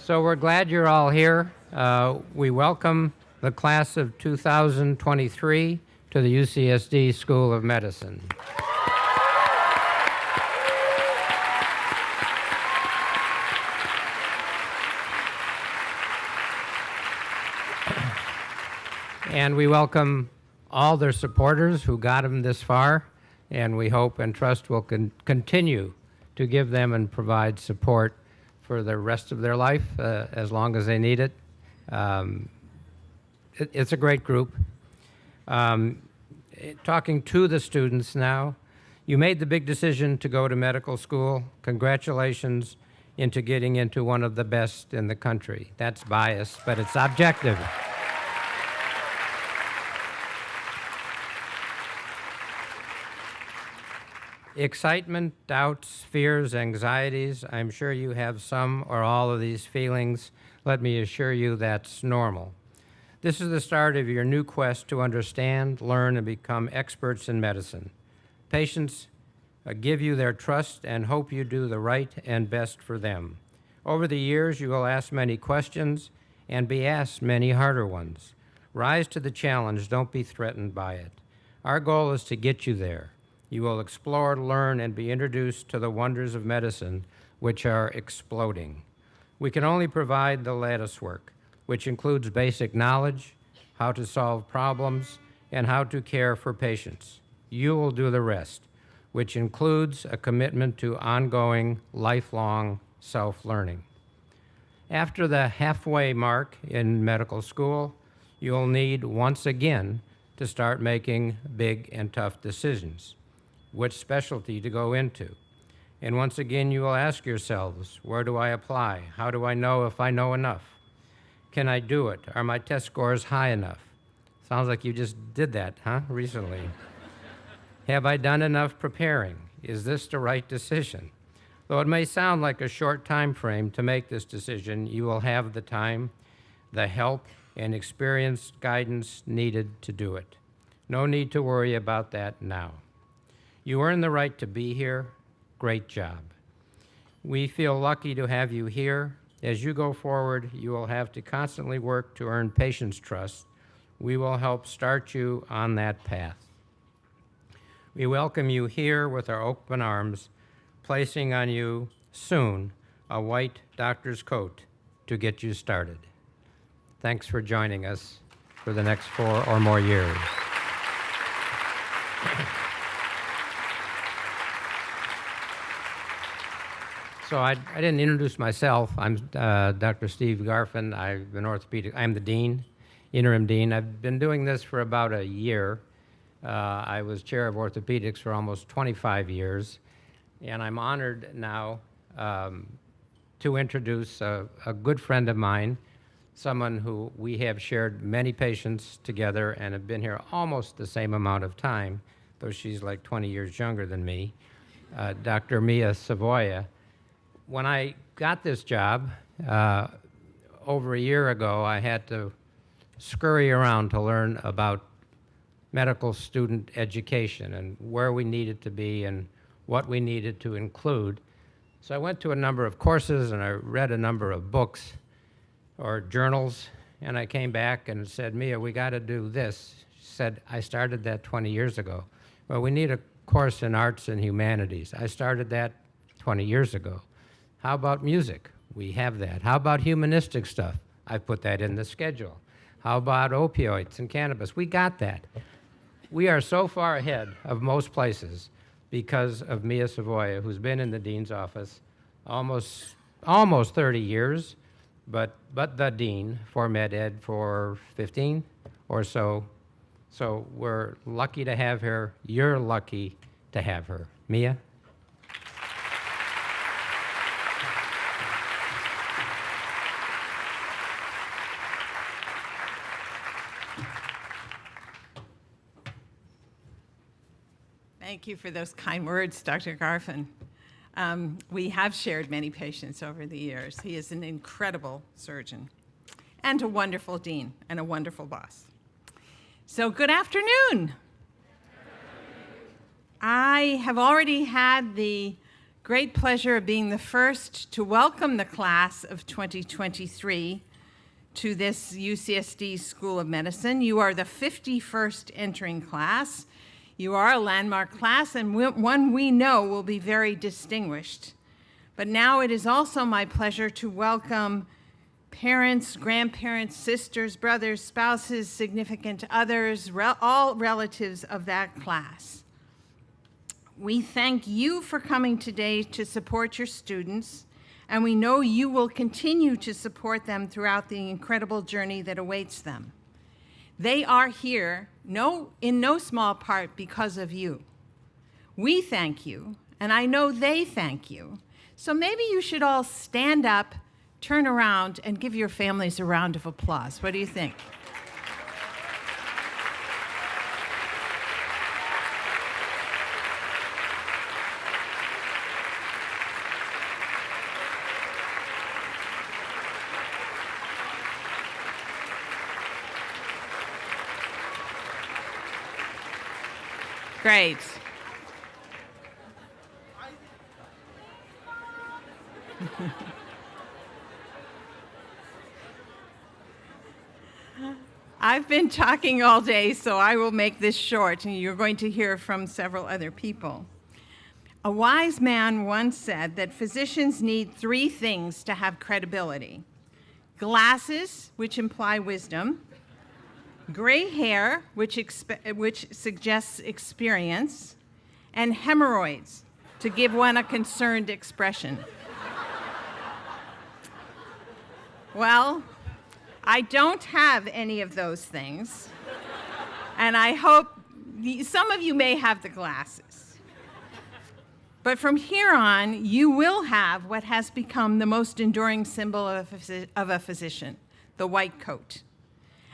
So we're glad you're all here. We welcome the class of 2023 to the UCSD School of Medicine. And we welcome all their supporters who got them this far, and we hope and trust we'll continue to give them and provide support for the rest of their life as long as they need it. It's a great group. Talking to the students now, you made the big decision to go to medical school. Congratulations into getting into one of the best in the country. That's biased, but it's objective. Excitement, doubts, fears, anxieties, I'm sure you have some or all of these feelings. Let me assure you that's normal. This is the start of your new quest to understand, learn, and become experts in medicine. Patients give you their trust and hope you do the right and best for them. Over the years, you will ask many questions and be asked many harder ones. Rise to the challenge, don't be threatened by it. Our goal is to get you there. You will explore, learn, and be introduced to the wonders of medicine, which are exploding. We can only provide the lattice work, which includes basic knowledge, how to solve problems, and how to care for patients. You will do the rest, which includes a commitment to ongoing, lifelong self-learning. After the halfway mark in medical school, you'll need, once again, to start making big and tough decisions. Which specialty to go into. And once again, you will ask yourselves, where do I apply? How do I know if I know enough? Can I do it? Are my test scores high enough? Sounds like you just did that, recently. Have I done enough preparing? Is this the right decision? Though it may sound like a short time frame to make this decision, you will have the time, the help, and experienced guidance needed to do it. No need to worry about that now. You earn the right to be here. Great job. We feel lucky to have you here. As you go forward, you will have to constantly work to earn patients' trust. We will help start you on that path. We welcome you here with our open arms, placing on you soon a white doctor's coat to get you started. Thanks for joining us for the next 4 or more years. So I didn't introduce myself. I'm Dr. Steve Garfin. I'm the dean, interim dean. I've been doing this for about a year. I was chair of orthopedics for almost 25 years, and I'm honored now to introduce a good friend of mine, someone who we have shared many patients together and have been here almost the same amount of time, though she's like 20 years younger than me, Dr. Mia Savoia. When I got this job over a year ago, I had to scurry around to learn about medical student education and where we needed to be and what we needed to include. So I went to a number of courses and I read a number of books or journals, and I came back and said, Mia, we got to do this. She said, I started that 20 years ago. Well, we need a course in arts and humanities. I started that 20 years ago. How about music? We have that. How about humanistic stuff? I put that in the schedule. How about opioids and cannabis? We got that. We are so far ahead of most places because of Mia Savoia, who's been in the dean's office almost 30 years, but the dean for med ed for 15 or so. So we're lucky to have her. You're lucky to have her. Mia? Thank you for those kind words, Dr. Garfin. We have shared many patients over the years. He is an incredible surgeon and a wonderful dean and a wonderful boss. So good afternoon. I have already had the great pleasure of being the first to welcome the class of 2023 to this UCSD School of Medicine. You are the 51st entering class. You are a landmark class and one we know will be very distinguished. But now it is also my pleasure to welcome parents, grandparents, sisters, brothers, spouses, significant others, all relatives of that class. We thank you for coming today to support your students, and we know you will continue to support them throughout the incredible journey that awaits them. They are here, in no small part because of you. We thank you, and I know they thank you. So maybe you should all stand up, turn around, and give your families a round of applause. What do you think? Great. I've been talking all day, so I will make this short, and you're going to hear from several other people. A wise man once said that physicians need three things to have credibility: glasses, which imply wisdom; gray hair, which suggests experience; and hemorrhoids, to give one a concerned expression. Well, I don't have any of those things, and I hope some of you may have the glasses. But from here on, you will have what has become the most enduring symbol of a physician, the white coat.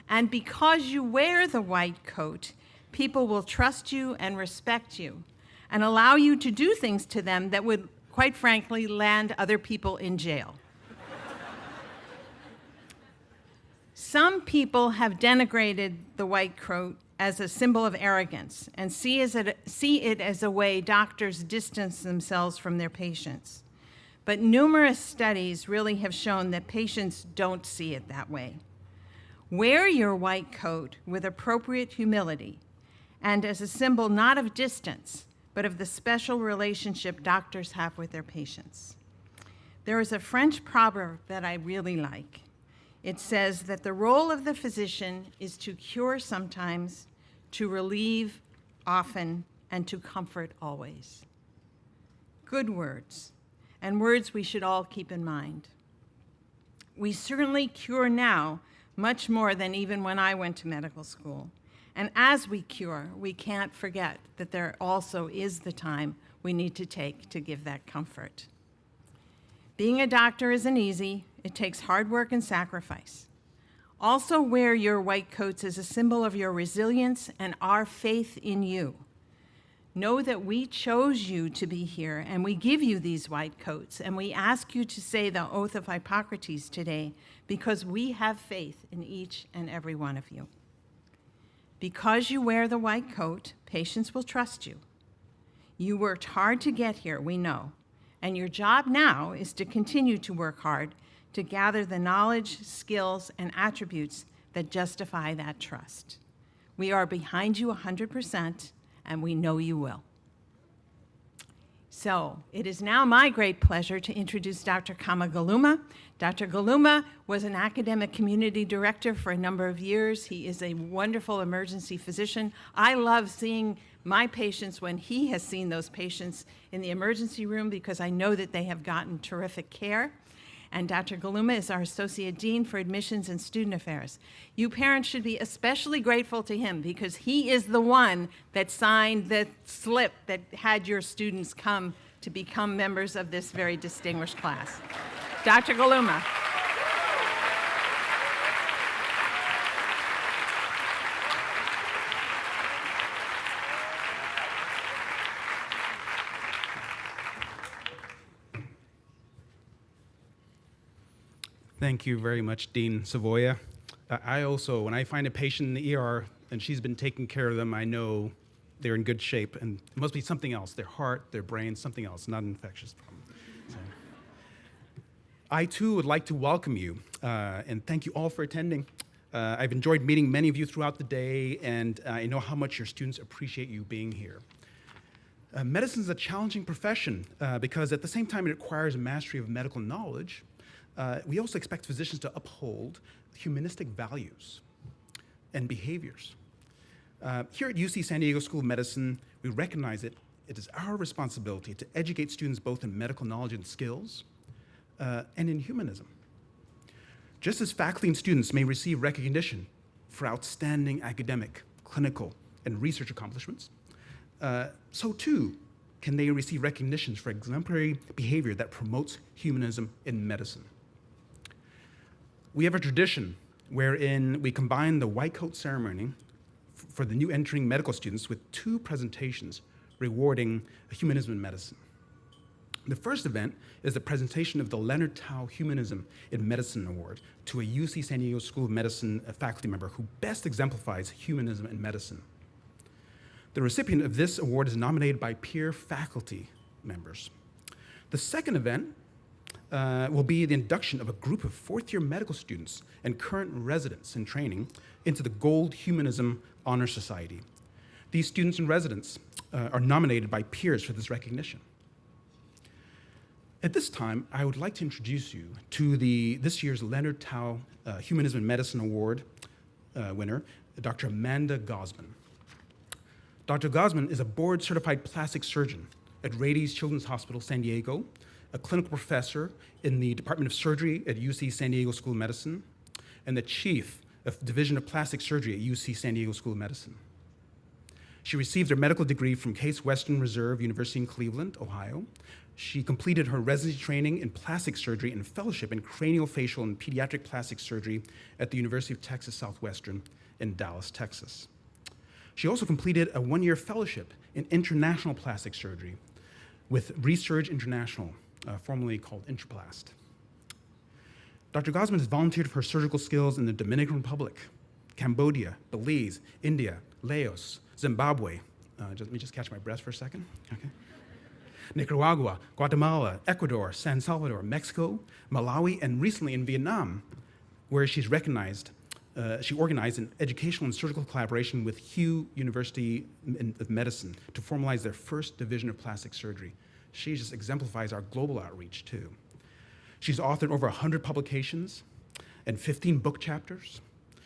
And because you wear the white coat, people will trust you and respect you and allow you to do things to them that would, quite frankly, land other people in jail. Some people have denigrated the white coat as a symbol of arrogance and see it as a way doctors distance themselves from their patients. But numerous studies really have shown that patients don't see it that way. Wear your white coat with appropriate humility and as a symbol not of distance, but of the special relationship doctors have with their patients. There is a French proverb that I really like. It says that the role of the physician is to cure sometimes, to relieve often, and to comfort always. Good words, and words we should all keep in mind. We certainly cure now much more than even when I went to medical school. And as we cure, we can't forget that there also is the time we need to take to give that comfort. Being a doctor isn't easy. It takes hard work and sacrifice. Also wear your white coats as a symbol of your resilience and our faith in you. Know that we chose you to be here, and we give you these white coats, and we ask you to say the oath of Hippocrates today because we have faith in each and every one of you. Because you wear the white coat, patients will trust you. You worked hard to get here, we know, and your job now is to continue to work hard to gather the knowledge, skills, and attributes that justify that trust. We are behind you 100%, and we know you will. So it is now my great pleasure to introduce Dr. Kama Galuma. Dr. Galuma was an academic community director for a number of years. He is a wonderful emergency physician. I love seeing my patients when he has seen those patients in the emergency room because I know that they have gotten terrific care. And Dr. Galuma is our Associate Dean for Admissions and Student Affairs. You parents should be especially grateful to him because he is the one that signed the slip that had your students come to become members of this very distinguished class. Dr. Galuma. Thank you very much, Dean Savoya. I also, when I find a patient in the ER and she's been taking care of them, I know they're in good shape, and it must be something else, their heart, their brain, something else, not an infectious problem. So, I too would like to welcome you and thank you all for attending. I've enjoyed meeting many of you throughout the day, and I know how much your students appreciate you being here. Medicine is a challenging profession because at the same time it requires mastery of medical knowledge. We also expect physicians to uphold humanistic values and behaviors. Here at UC San Diego School of Medicine, we recognize it is our responsibility to educate students both in medical knowledge and skills and in humanism. Just as faculty and students may receive recognition for outstanding academic, clinical, and research accomplishments, so too can they receive recognitions for exemplary behavior that promotes humanism in medicine. We have a tradition wherein we combine the white coat ceremony for the new entering medical students with 2 presentations rewarding humanism in medicine. The first event is the presentation of the Leonard Tao Humanism in Medicine Award to a UC San Diego School of Medicine faculty member who best exemplifies humanism in medicine. The recipient of this award is nominated by peer faculty members. The second event will be the induction of a group of 4th-year medical students and current residents in training into the Gold Humanism Honor Society. These students and residents are nominated by peers for this recognition. At this time, I would like to introduce you to this year's Leonard Tao Humanism in Medicine Award winner, Dr. Amanda Gosman. Dr. Gosman is a board-certified plastic surgeon at Rady's Children's Hospital, San Diego, a clinical professor in the Department of Surgery at UC San Diego School of Medicine, and the chief of Division of Plastic Surgery at UC San Diego School of Medicine. She received her medical degree from Case Western Reserve University in Cleveland, Ohio. She completed her residency training in plastic surgery and fellowship in craniofacial and pediatric plastic surgery at the University of Texas Southwestern in Dallas, Texas. She also completed a 1-year fellowship in international plastic surgery with Resurge International, formerly called Intraplast. Dr. Gosman has volunteered for her surgical skills in the Dominican Republic, Cambodia, Belize, India, Laos, Zimbabwe. Let me just catch my breath for a second. Okay. Nicaragua, Guatemala, Ecuador, San Salvador, Mexico, Malawi, and recently in Vietnam, where she organized an educational and surgical collaboration with Hue University of Medicine to formalize their first division of plastic surgery. She just exemplifies our global outreach, too. She's authored over 100 publications and 15 book chapters.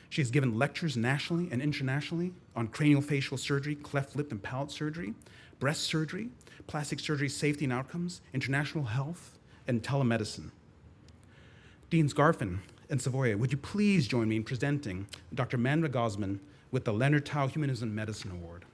She's given lectures nationally and internationally on craniofacial surgery, cleft lip and palate surgery, breast surgery, plastic surgery safety and outcomes, international health, and telemedicine. Deans Garfin and Savoya, would you please join me in presenting Dr. Amanda Gosman with the Leonard Tao Humanism in Medicine Award.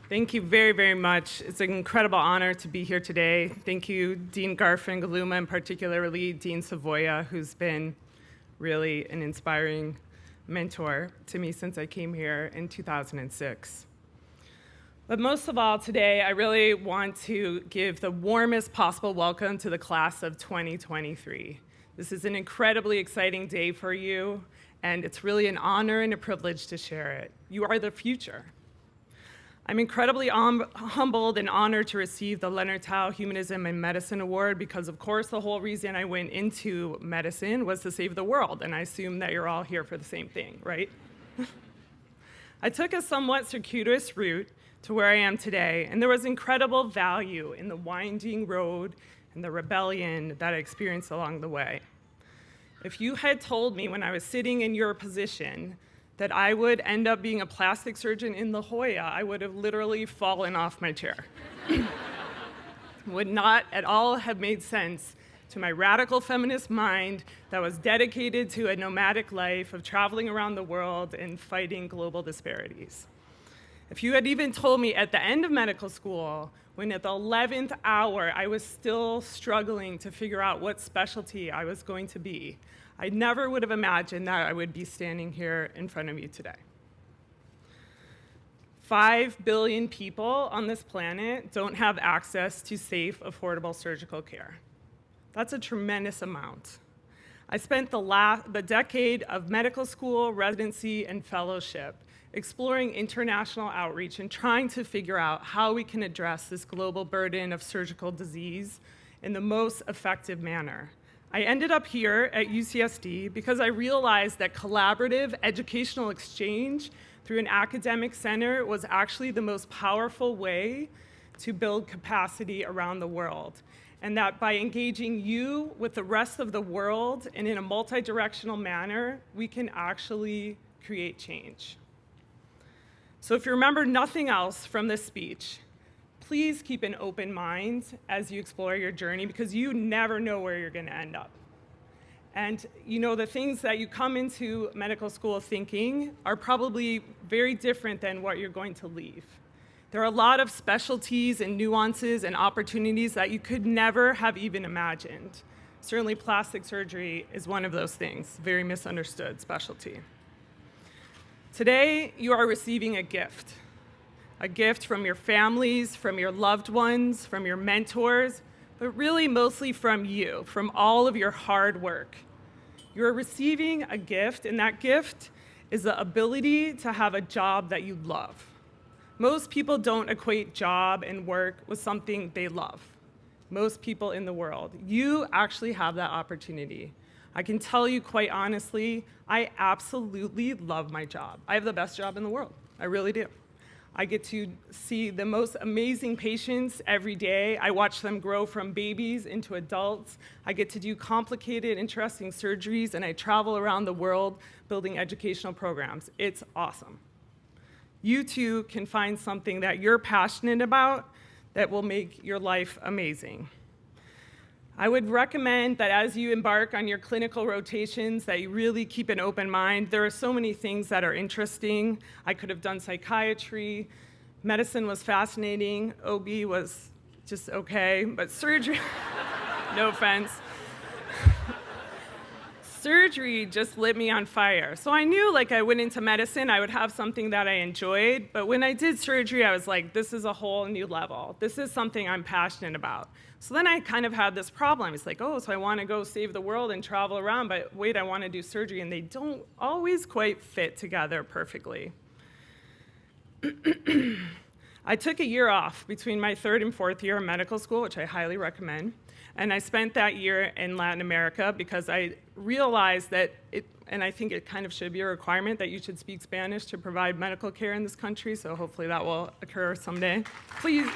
Thank you very, very much. It's an incredible honor to be here today. Thank you, Dean Garfin, Galuma, and particularly Dean Savoya, who's been really an inspiring mentor to me since I came here in 2006. But most of all, today, I really want to give the warmest possible welcome to the class of 2023. This is an incredibly exciting day for you, and it's really an honor and a privilege to share it. You are the future. I'm incredibly humbled and honored to receive the Leonard Tao Humanism in Medicine Award because, of course, the whole reason I went into medicine was to save the world, and I assume that you're all here for the same thing, right? I took a somewhat circuitous route to where I am today, and there was incredible value in the winding road and the rebellion that I experienced along the way. If you had told me when I was sitting in your position that I would end up being a plastic surgeon in La Jolla, I would have literally fallen off my chair. Would not at all have made sense to my radical feminist mind that was dedicated to a nomadic life of traveling around the world and fighting global disparities. If you had even told me at the end of medical school, when at the 11th hour I was still struggling to figure out what specialty I was going to be, I never would have imagined that I would be standing here in front of you today. 5 billion people on this planet don't have access to safe, affordable surgical care. That's a tremendous amount. I spent the decade of medical school, residency, and fellowship exploring international outreach and trying to figure out how we can address this global burden of surgical disease in the most effective manner. I ended up here at UCSD because I realized that collaborative educational exchange through an academic center was actually the most powerful way to build capacity around the world. And that by engaging you with the rest of the world and in a multi-directional manner, we can actually create change. So if you remember nothing else from this speech, please keep an open mind as you explore your journey, because you never know where you're going to end up. And you know, the things that you come into medical school thinking are probably very different than what you're going to leave. There are a lot of specialties and nuances and opportunities that you could never have even imagined. Certainly plastic surgery is one of those things, very misunderstood specialty. Today, you are receiving a gift from your families, from your loved ones, from your mentors, but really mostly from you, from all of your hard work. You're receiving a gift, and that gift is the ability to have a job that you love. Most people don't equate job and work with something they love. Most people in the world. You actually have that opportunity. I can tell you quite honestly, I absolutely love my job. I have the best job in the world. I really do. I get to see the most amazing patients every day. I watch them grow from babies into adults. I get to do complicated, interesting surgeries, and I travel around the world building educational programs. It's awesome. You too can find something that you're passionate about that will make your life amazing. I would recommend that as you embark on your clinical rotations, that you really keep an open mind. There are so many things that are interesting. I could have done psychiatry. Medicine was fascinating. OB was just okay, but surgery, no offense. Surgery just lit me on fire. So I knew, like, I went into medicine, I would have something that I enjoyed, but when I did surgery, I was like, this is a whole new level. This is something I'm passionate about. So then I kind of had this problem. It's like, oh, so I want to go save the world and travel around, but wait, I want to do surgery, and they don't always quite fit together perfectly. I took a year off between my 3rd and 4th year of medical school, which I highly recommend. And I spent that year in Latin America because I realized that and I think it kind of should be a requirement that you should speak Spanish to provide medical care in this country, so hopefully that will occur someday. Please.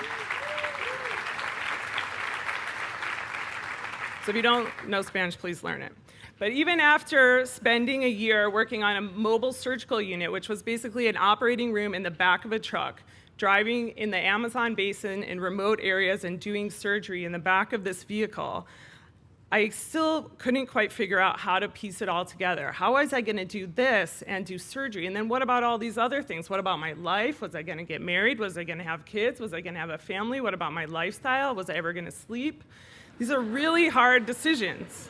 So if you don't know Spanish, please learn it. But even after spending a year working on a mobile surgical unit, which was basically an operating room in the back of a truck, driving in the Amazon basin in remote areas and doing surgery in the back of this vehicle, I still couldn't quite figure out how to piece it all together. How was I going to do this and do surgery? And then what about all these other things? What about my life? Was I going to get married? Was I going to have kids? Was I going to have a family? What about my lifestyle? Was I ever going to sleep? These are really hard decisions.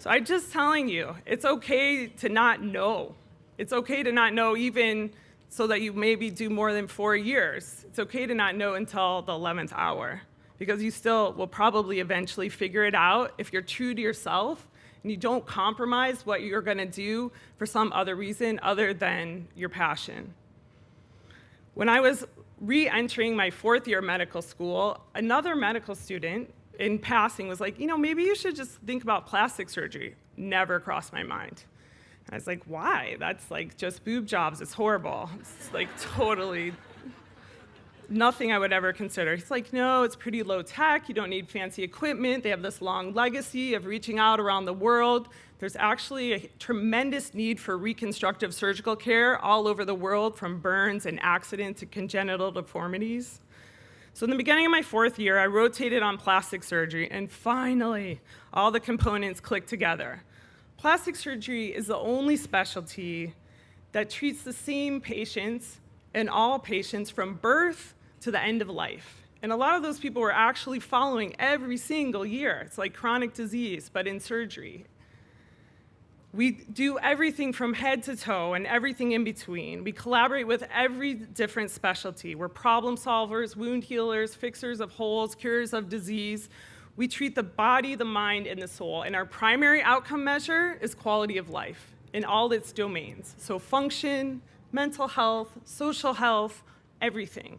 So I'm just telling you, it's okay to not know. It's okay to not know even so that you maybe do more than 4 years. It's okay to not know until the 11th hour, because you still will probably eventually figure it out if you're true to yourself and you don't compromise what you're going to do for some other reason other than your passion. When I was re-entering my 4th year of medical school, another medical student in passing was like, maybe you should just think about plastic surgery. Never crossed my mind. I was like, why? That's like just boob jobs. It's horrible. It's like totally nothing I would ever consider. He's like, no, it's pretty low tech. You don't need fancy equipment. They have this long legacy of reaching out around the world. There's actually a tremendous need for reconstructive surgical care all over the world, from burns and accidents to congenital deformities. So in the beginning of my 4th year, I rotated on plastic surgery, and finally, all the components clicked together. Plastic surgery is the only specialty that treats the same patients and all patients from birth to the end of life. And a lot of those people were actually following every single year. It's like chronic disease, but in surgery. We do everything from head to toe and everything in between. We collaborate with every different specialty. We're problem solvers, wound healers, fixers of holes, curers of disease. We treat the body, the mind, and the soul. And our primary outcome measure is quality of life in all its domains. So function, mental health, social health, everything.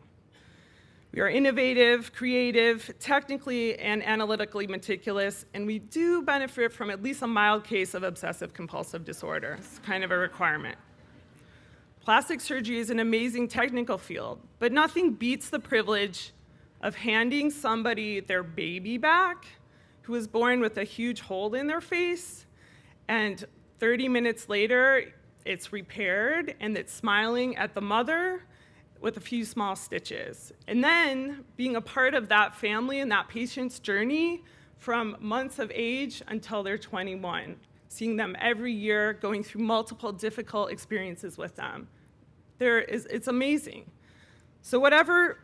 We are innovative, creative, technically and analytically meticulous, and we do benefit from at least a mild case of obsessive compulsive disorder. It's kind of a requirement. Plastic surgery is an amazing technical field, but nothing beats the privilege of handing somebody their baby back who was born with a huge hole in their face, and 30 minutes later, it's repaired and it's smiling at the mother with a few small stitches. And then being a part of that family and that patient's journey from months of age until they're 21, seeing them every year, going through multiple difficult experiences with them. It's amazing. So whatever,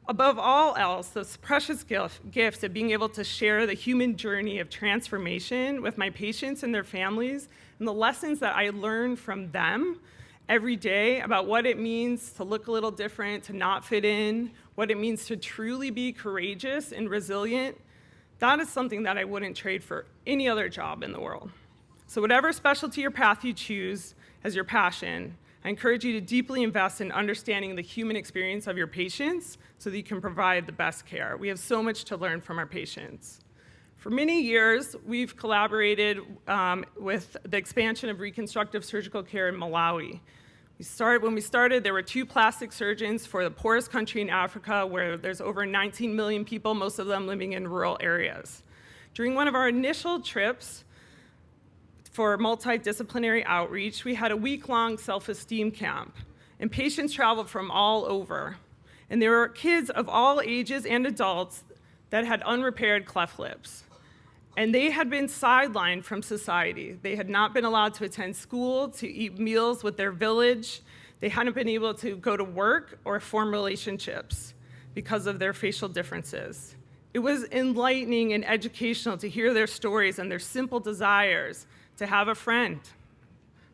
above all else, this precious gift of being able to share the human journey of transformation with my patients and their families, and the lessons that I learn from them every day about what it means to look a little different, to not fit in, what it means to truly be courageous and resilient, that is something that I wouldn't trade for any other job in the world. So whatever specialty or path you choose as your passion, I encourage you to deeply invest in understanding the human experience of your patients so that you can provide the best care. We have so much to learn from our patients. For many years, we've collaborated with the expansion of reconstructive surgical care in Malawi. When we started, there were 2 plastic surgeons for the poorest country in Africa, where there's over 19 million people, most of them living in rural areas. During one of our initial trips for multidisciplinary outreach, we had a week-long self-esteem camp, and patients traveled from all over. And there were kids of all ages and adults that had unrepaired cleft lips. And they had been sidelined from society. They had not been allowed to attend school, to eat meals with their village. They hadn't been able to go to work or form relationships because of their facial differences. It was enlightening and educational to hear their stories and their simple desires to have a friend,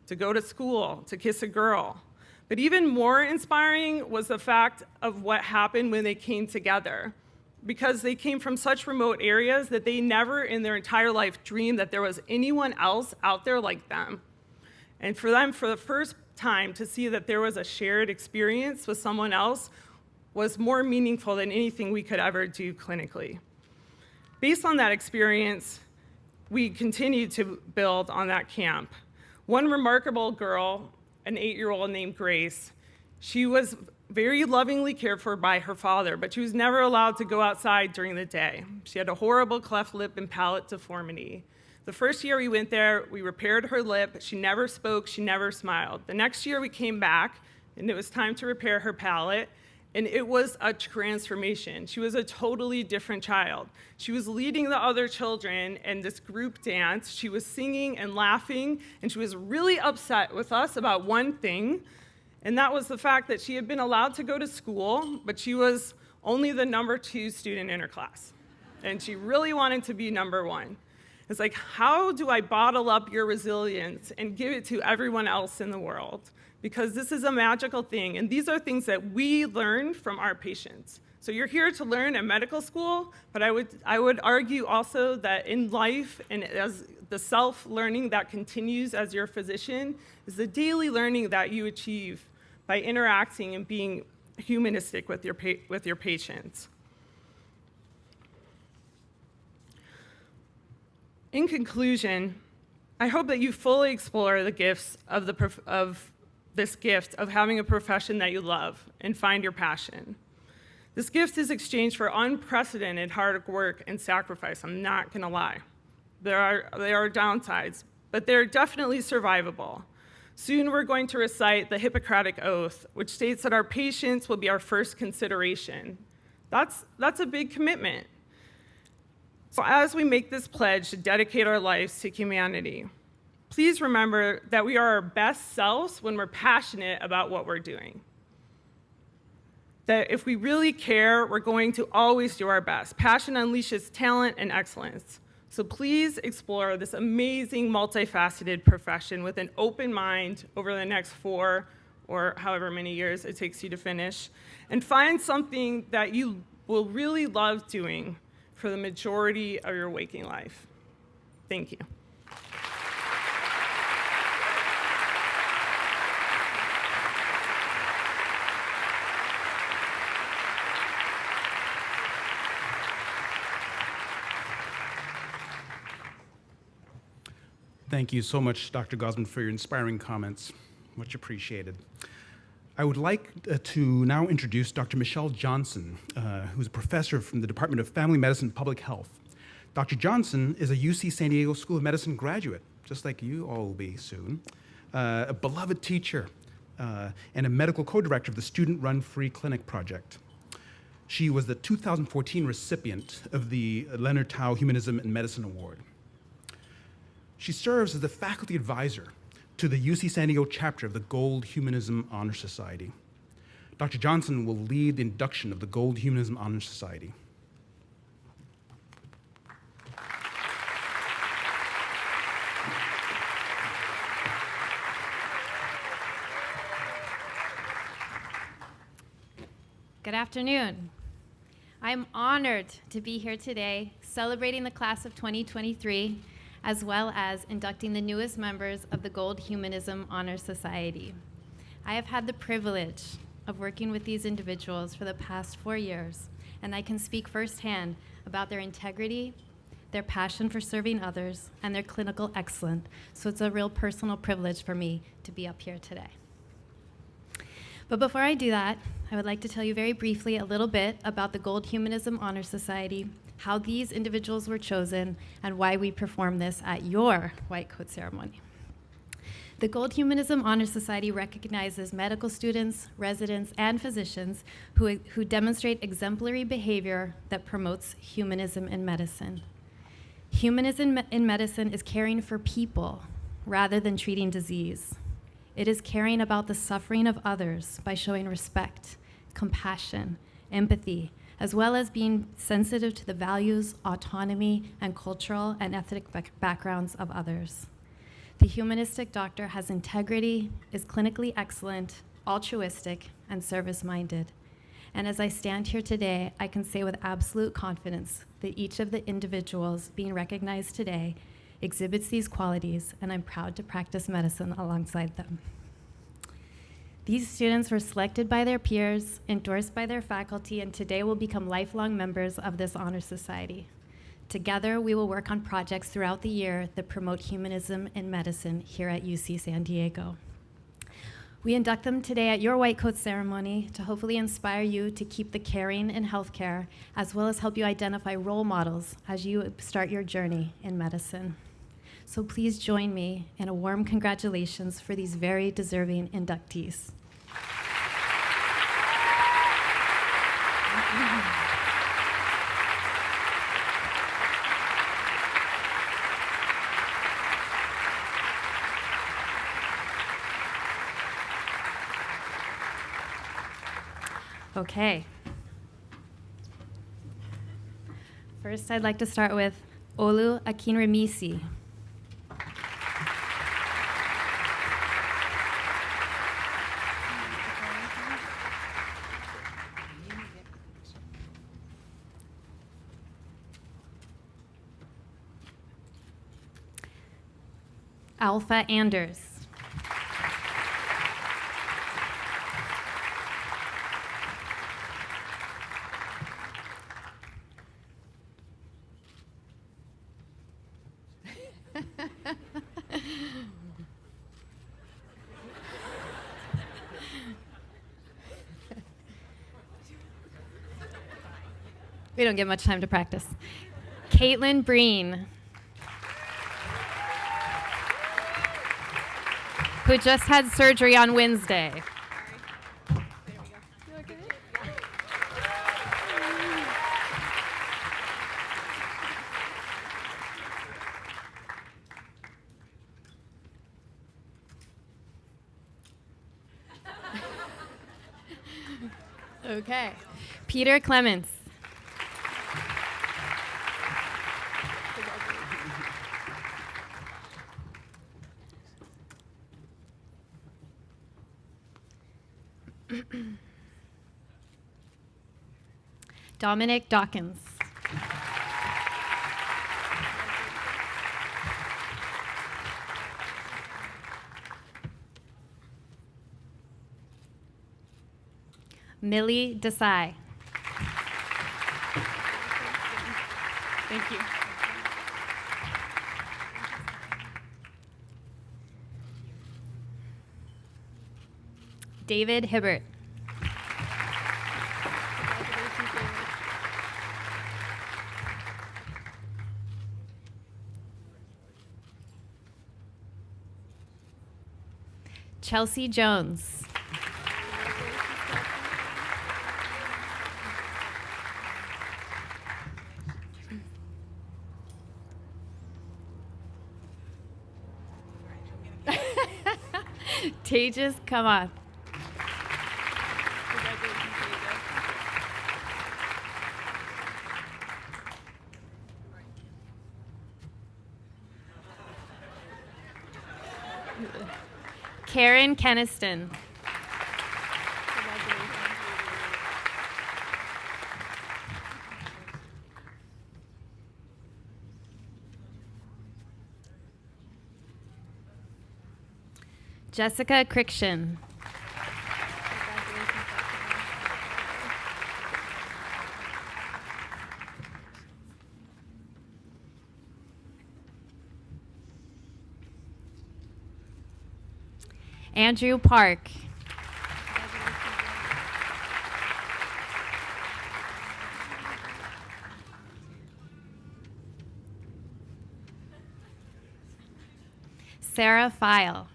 to go to school, to kiss a girl. But even more inspiring was the fact of what happened when they came together, because they came from such remote areas that they never in their entire life dreamed that there was anyone else out there like them. And for them, for the first time, to see that there was a shared experience with someone else was more meaningful than anything we could ever do clinically. Based on that experience, we continued to build on that camp. One remarkable girl, an 8-year-old named Grace, she was very lovingly cared for by her father, but she was never allowed to go outside during the day. She had a horrible cleft lip and palate deformity. The first year we went there, we repaired her lip. She never spoke, she never smiled. The next year we came back, and it was time to repair her palate, and it was a transformation. She was a totally different child. She was leading the other children in this group dance. She was singing and laughing, and she was really upset with us about one thing, and that was the fact that she had been allowed to go to school, but she was only the number 2 student in her class. And she really wanted to be number 1. It's like, how do I bottle up your resilience and give it to everyone else in the world? Because this is a magical thing, and these are things that we learn from our patients. So you're here to learn at medical school, but I would argue also that in life, and as the self-learning that continues as your physician, is the daily learning that you achieve by interacting and being humanistic with your patients. In conclusion, I hope that you fully explore the gifts of this gift of having a profession that you love and find your passion. This gift is exchanged for unprecedented hard work and sacrifice, I'm not gonna lie. There are downsides, but they're definitely survivable. Soon we're going to recite the Hippocratic Oath, which states that our patients will be our first consideration. That's a big commitment. So as we make this pledge to dedicate our lives to humanity, please remember that we are our best selves when we're passionate about what we're doing. That if we really care, we're going to always do our best. Passion unleashes talent and excellence. So please explore this amazing, multifaceted profession with an open mind over the next 4 or however many years it takes you to finish, and find something that you will really love doing for the majority of your waking life. Thank you. Thank you so much, Dr. Gosman, for your inspiring comments. Much appreciated. I would like to now introduce Dr. Michelle Johnson, who's a professor from the Department of Family Medicine and Public Health. Dr. Johnson is a UC San Diego School of Medicine graduate, just like you all will be soon, a beloved teacher, and a medical co-director of the Student-Run Free Clinic Project. She was the 2014 recipient of the Leonard Tao Humanism and Medicine Award. She serves as the faculty advisor to the UC San Diego chapter of the Gold Humanism Honor Society. Dr. Johnson will lead the induction of the Gold Humanism Honor Society. Good afternoon. I'm honored to be here today celebrating the class of 2023, as well as inducting the newest members of the Gold Humanism Honor Society. I have had the privilege of working with these individuals for the past 4 years, and I can speak firsthand about their integrity, their passion for serving others, and their clinical excellence. So it's a real personal privilege for me to be up here today. But before I do that, I would like to tell you very briefly a little bit about the Gold Humanism Honor Society, how these individuals were chosen, and why we perform this at your white coat ceremony. The Gold Humanism Honor Society recognizes medical students, residents, and physicians who demonstrate exemplary behavior that promotes humanism in medicine. Humanism in medicine is caring for people rather than treating disease. It is caring about the suffering of others by showing respect, compassion, empathy, as well as being sensitive to the values, autonomy, and cultural and ethnic backgrounds of others. The humanistic doctor has integrity, is clinically excellent, altruistic, and service-minded. And as I stand here today, I can say with absolute confidence that each of the individuals being recognized today exhibits these qualities, and I'm proud to practice medicine alongside them. These students were selected by their peers, endorsed by their faculty, and today will become lifelong members of this honor society. Together, we will work on projects throughout the year that promote humanism in medicine here at UC San Diego. We induct them today at your white coat ceremony to hopefully inspire you to keep the caring in healthcare, as well as help you identify role models as you start your journey in medicine. So please join me in a warm congratulations for these very deserving inductees. Okay. First, I'd like to start with Olu Akinremisi. Alpha Anders. We don't get much time to practice. Caitlin Breen, who just had surgery on Wednesday. Okay. Peter Clements. Dominic Dawkins. Millie Desai. Thank you. David Hibbert. Chelsea Jones. Tejas, come on. Karen Keniston. Jessica Crickshin. Andrew Park. Sarah File.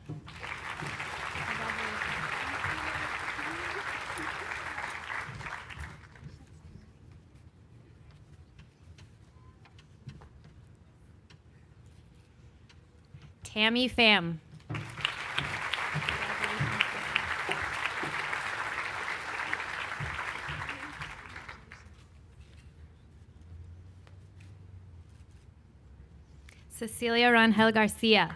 Tammy Pham. Cecilia Rangel Garcia.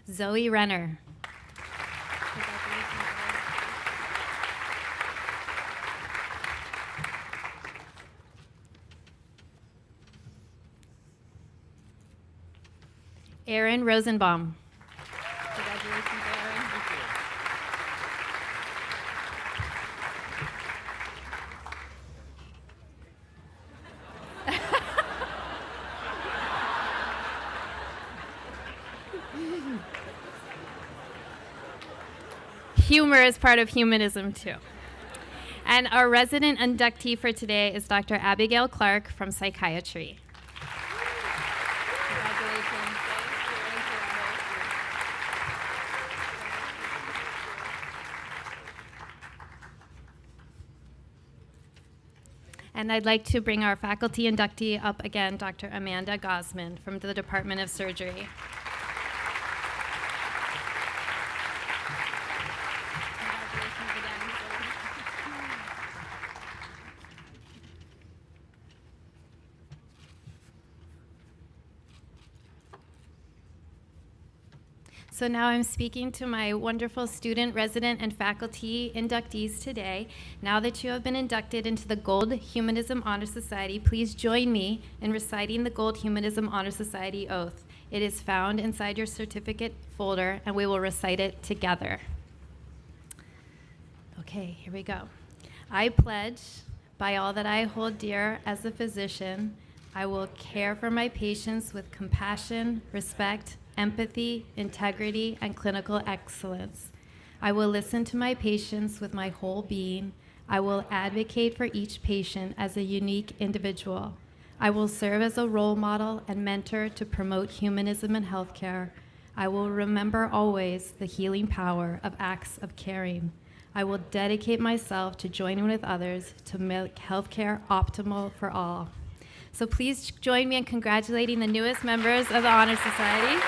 Zoe Renner. Aaron Rosenbaum. Congratulations, Aaron. Humor is part of humanism, too. And our resident inductee for today is Dr. Abigail Clark from Psychiatry. Congratulations. And I'd like to bring our faculty inductee up again, Dr. Amanda Gosman from the Department of Surgery. Congratulations again. So now I'm speaking to my wonderful student, resident, and faculty inductees today. Now that you have been inducted into the Gold Humanism Honor Society, please join me in reciting the Gold Humanism Honor Society oath. It is found inside your certificate folder, and we will recite it together. Okay, here we go. I pledge, by all that I hold dear as a physician, I will care for my patients with compassion, respect, empathy, integrity, and clinical excellence. I will listen to my patients with my whole being. I will advocate for each patient as a unique individual. I will serve as a role model and mentor to promote humanism in healthcare. I will remember always the healing power of acts of caring. I will dedicate myself to joining with others to make healthcare optimal for all. So please join me in congratulating the newest members of the Honor Society.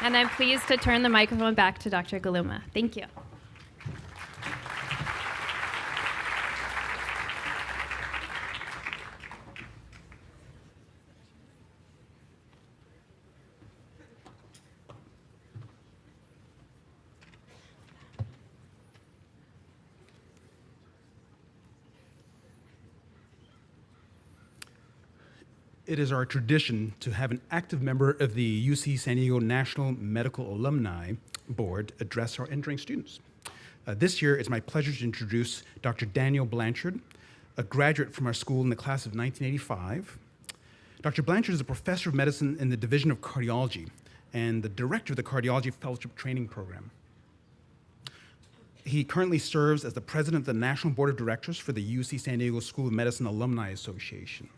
And I'm pleased to turn the microphone back to Dr. Galuma. Thank you. It is our tradition to have an active member of the UC San Diego National Medical Alumni Board address our entering students. This year, it's my pleasure to introduce Dr. Daniel Blanchard, a graduate from our school in the class of 1985. Dr. Blanchard is a professor of medicine in the Division of Cardiology and the director of the Cardiology Fellowship Training Program. He currently serves as the president of the National Board of Directors for the UC San Diego School of Medicine Alumni Association.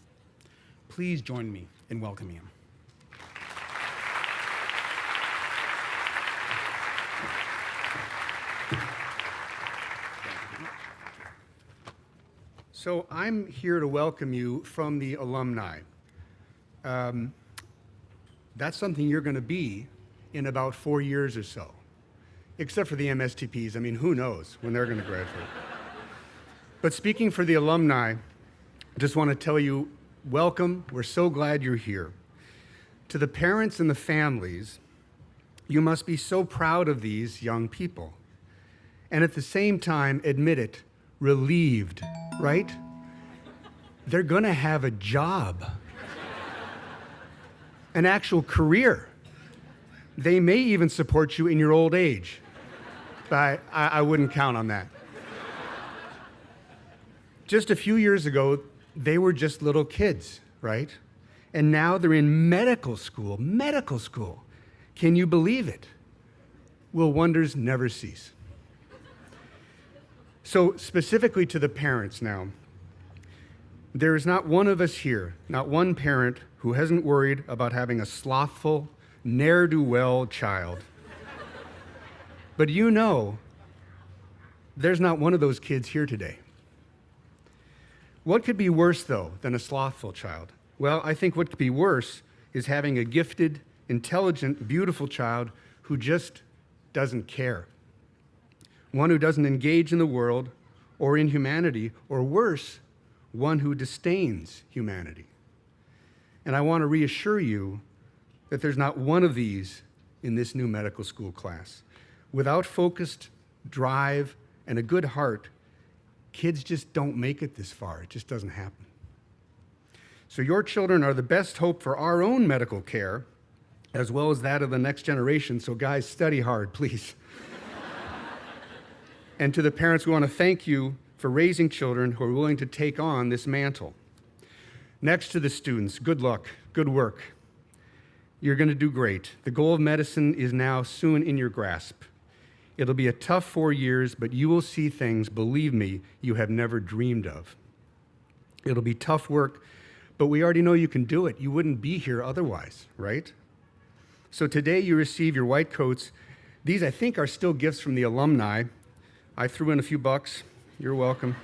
Please join me in welcoming him. So I'm here to welcome you from the alumni. That's something you're going to be in about 4 years or so, except for the MSTPs. I mean, who knows when they're going to graduate. But speaking for the alumni, just want to tell you, welcome. We're so glad you're here. To the parents and the families, you must be so proud of these young people. And at the same time, admit it, relieved, right? They're going to have a job, an actual career. They may even support you in your old age, but I wouldn't count on that. Just a few years ago, they were just little kids, right? And now they're in medical school. Medical school. Can you believe it? Will wonders never cease? So specifically to the parents now, there is not one of us here, not one parent who hasn't worried about having a slothful, ne'er-do-well child. But you know, there's not one of those kids here today. What could be worse, though, than a slothful child? Well, I think what could be worse is having a gifted, intelligent, beautiful child who just doesn't care. One who doesn't engage in the world or in humanity, or worse, one who disdains humanity. And I want to reassure you that there's not one of these in this new medical school class. Without focused drive and a good heart, kids just don't make it this far. It just doesn't happen. So your children are the best hope for our own medical care, as well as that of the next generation. So guys, study hard, please. And to the parents, we want to thank you for raising children who are willing to take on this mantle. Next to the students, good luck, good work. You're going to do great. The goal of medicine is now soon in your grasp. It'll be a tough 4 years, but you will see things, believe me, you have never dreamed of. It'll be tough work, but we already know you can do it. You wouldn't be here otherwise, right? So today you receive your white coats. These, I think, are still gifts from the alumni. I threw in a few bucks. You're welcome.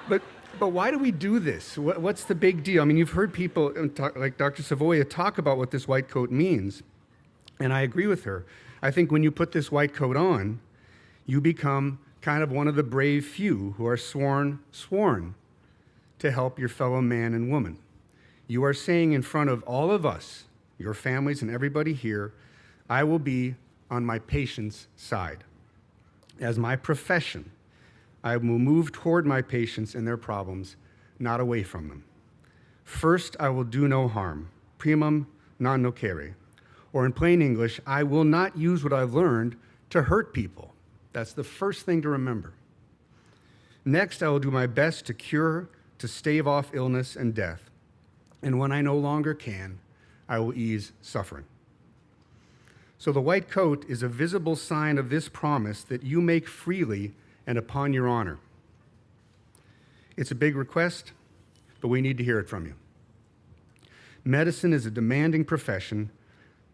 But why do we do this? What's the big deal? I mean, you've heard people like Dr. Savoia talk about what this white coat means. And I agree with her. I think when you put this white coat on, you become kind of one of the brave few who are sworn to help your fellow man and woman. You are saying in front of all of us, your families and everybody here, I will be on my patient's side. As my profession, I will move toward my patients and their problems, not away from them. First, I will do no harm, primum non nocere. Or in plain English, I will not use what I've learned to hurt people. That's the first thing to remember. Next, I will do my best to cure, to stave off illness and death. And when I no longer can, I will ease suffering. So the white coat is a visible sign of this promise that you make freely and upon your honor. It's a big request, but we need to hear it from you. Medicine is a demanding profession,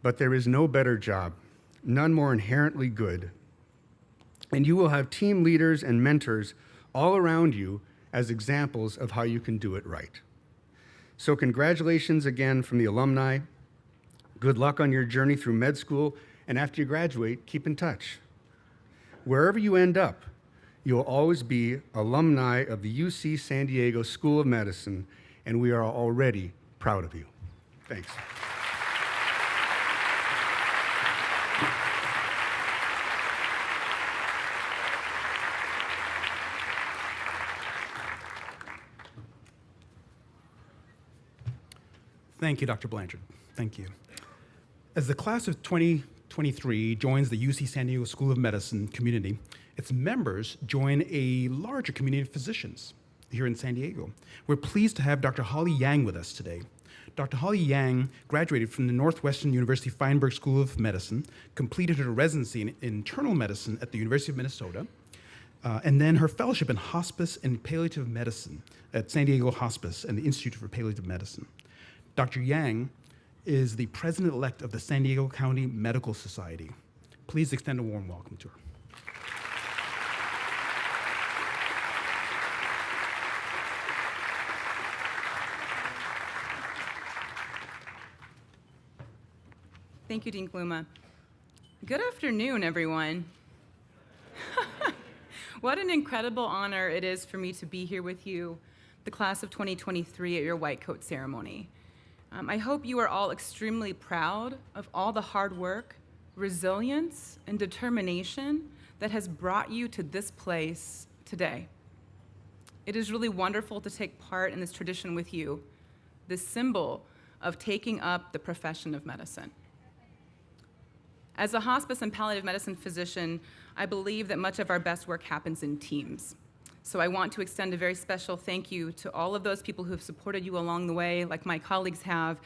but there is no better job, none more inherently good. And you will have team leaders and mentors all around you as examples of how you can do it right. So congratulations again from the alumni. Good luck on your journey through med school, and after you graduate, keep in touch. Wherever you end up, you'll always be alumni of the UC San Diego School of Medicine, and we are already proud of you. Thanks. Thank you, Dr. Blanchard. Thank you. As the class of 2023 joins the UC San Diego School of Medicine community, its members join a larger community of physicians here in San Diego. We're pleased to have Dr. Holly Yang with us today. Dr. Holly Yang graduated from the Northwestern University Feinberg School of Medicine, completed her residency in internal medicine at the University of Minnesota, and then her fellowship in hospice and palliative medicine at San Diego Hospice and the Institute for Palliative Medicine. Dr. Yang is the president-elect of the San Diego County Medical Society. Please extend a warm welcome to her. Thank you, Dean Gluma. Good afternoon, everyone. What an incredible honor it is for me to be here with you, the class of 2023, at your white coat ceremony. I hope you are all extremely proud of all the hard work, resilience, and determination that has brought you to this place today. It is really wonderful to take part in this tradition with you, this symbol of taking up the profession of medicine. As a hospice and palliative medicine physician, I believe that much of our best work happens in teams. So I want to extend a very special thank you to all of those people who have supported you along the way, like my colleagues have.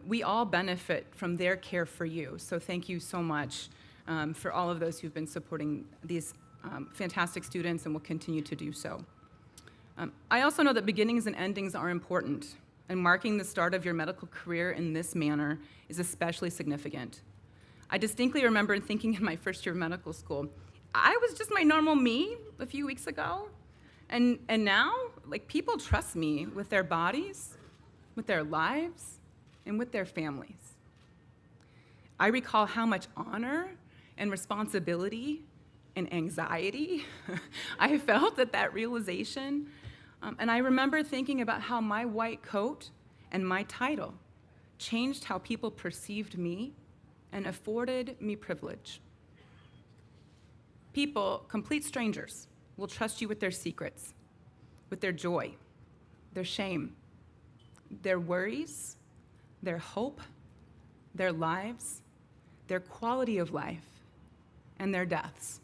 We all benefit from their care for you. So thank you so much for all of those who've been supporting these fantastic students and will continue to do so. I also know that beginnings and endings are important, and marking the start of your medical career in this manner is especially significant. I distinctly remember thinking in my first year of medical school, I was just my normal me a few weeks ago. And now, like, people trust me with their bodies, with their lives, and with their families. I recall how much honor and responsibility and anxiety I felt at that realization. And I remember thinking about how my white coat and my title changed how people perceived me and afforded me privilege. People, complete strangers, will trust you with their secrets, with their joy, their shame, their worries, their hope, their lives, their quality of life, and their deaths.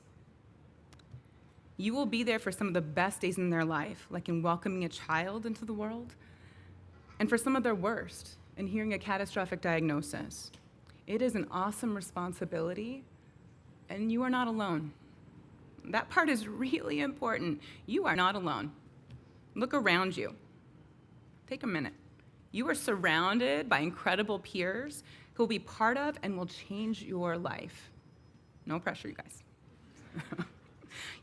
You will be there for some of the best days in their life, like in welcoming a child into the world, and for some of their worst, in hearing a catastrophic diagnosis. It is an awesome responsibility, and you are not alone. That part is really important. You are not alone. Look around you. Take a minute. You are surrounded by incredible peers who will be part of and will change your life. No pressure, you guys.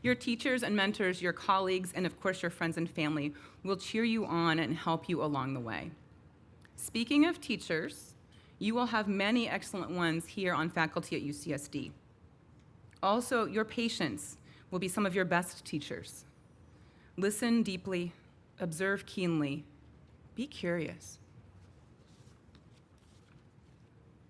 Your teachers and mentors, your colleagues, and of course your friends and family will cheer you on and help you along the way. Speaking of teachers, you will have many excellent ones here on faculty at UCSD. Also, your patients will be some of your best teachers. Listen deeply, observe keenly, be curious.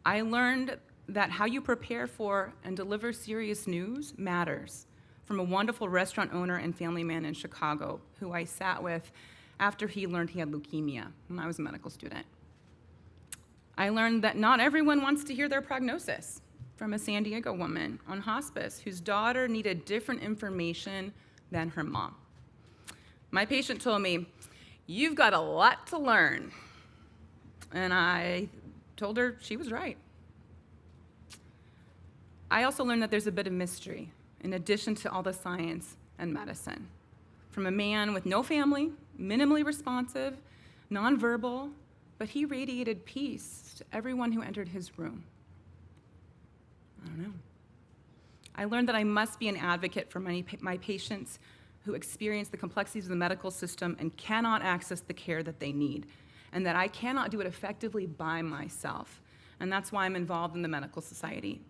I learned that how you prepare for and deliver serious news matters from a wonderful restaurant owner and family man in Chicago who I sat with after he learned he had leukemia when I was a medical student. I learned that not everyone wants to hear their prognosis from a San Diego woman on hospice whose daughter needed different information than her mom. My patient told me, "You've got a lot to learn." And I told her she was right. I also learned that there's a bit of mystery in addition to all the science and medicine. From a man with no family, minimally responsive, nonverbal, but he radiated peace to everyone who entered his room. I don't know. I learned that I must be an advocate for my patients who experience the complexities of the medical system and cannot access the care that they need, and that I cannot do it effectively by myself. And that's why I'm involved in the Medical Society.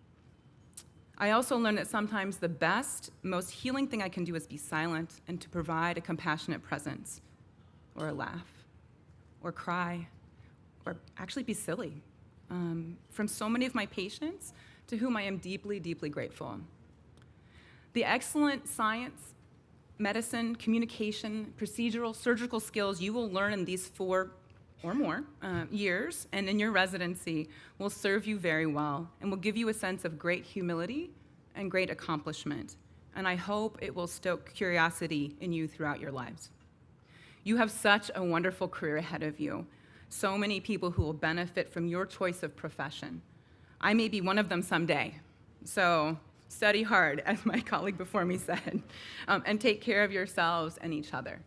I also learned that sometimes the best, most healing thing I can do is be silent and to provide a compassionate presence, or a laugh, or cry, or actually be silly. From so many of my patients to whom I am deeply, deeply grateful. The excellent science, medicine, communication, procedural, surgical skills you will learn in these 4 or more years and in your residency will serve you very well and will give you a sense of great humility and great accomplishment. And I hope it will stoke curiosity in you throughout your lives. You have such a wonderful career ahead of you. So many people who will benefit from your choice of profession. I may be one of them someday. So study hard, as my colleague before me said, and take care of yourselves and each other.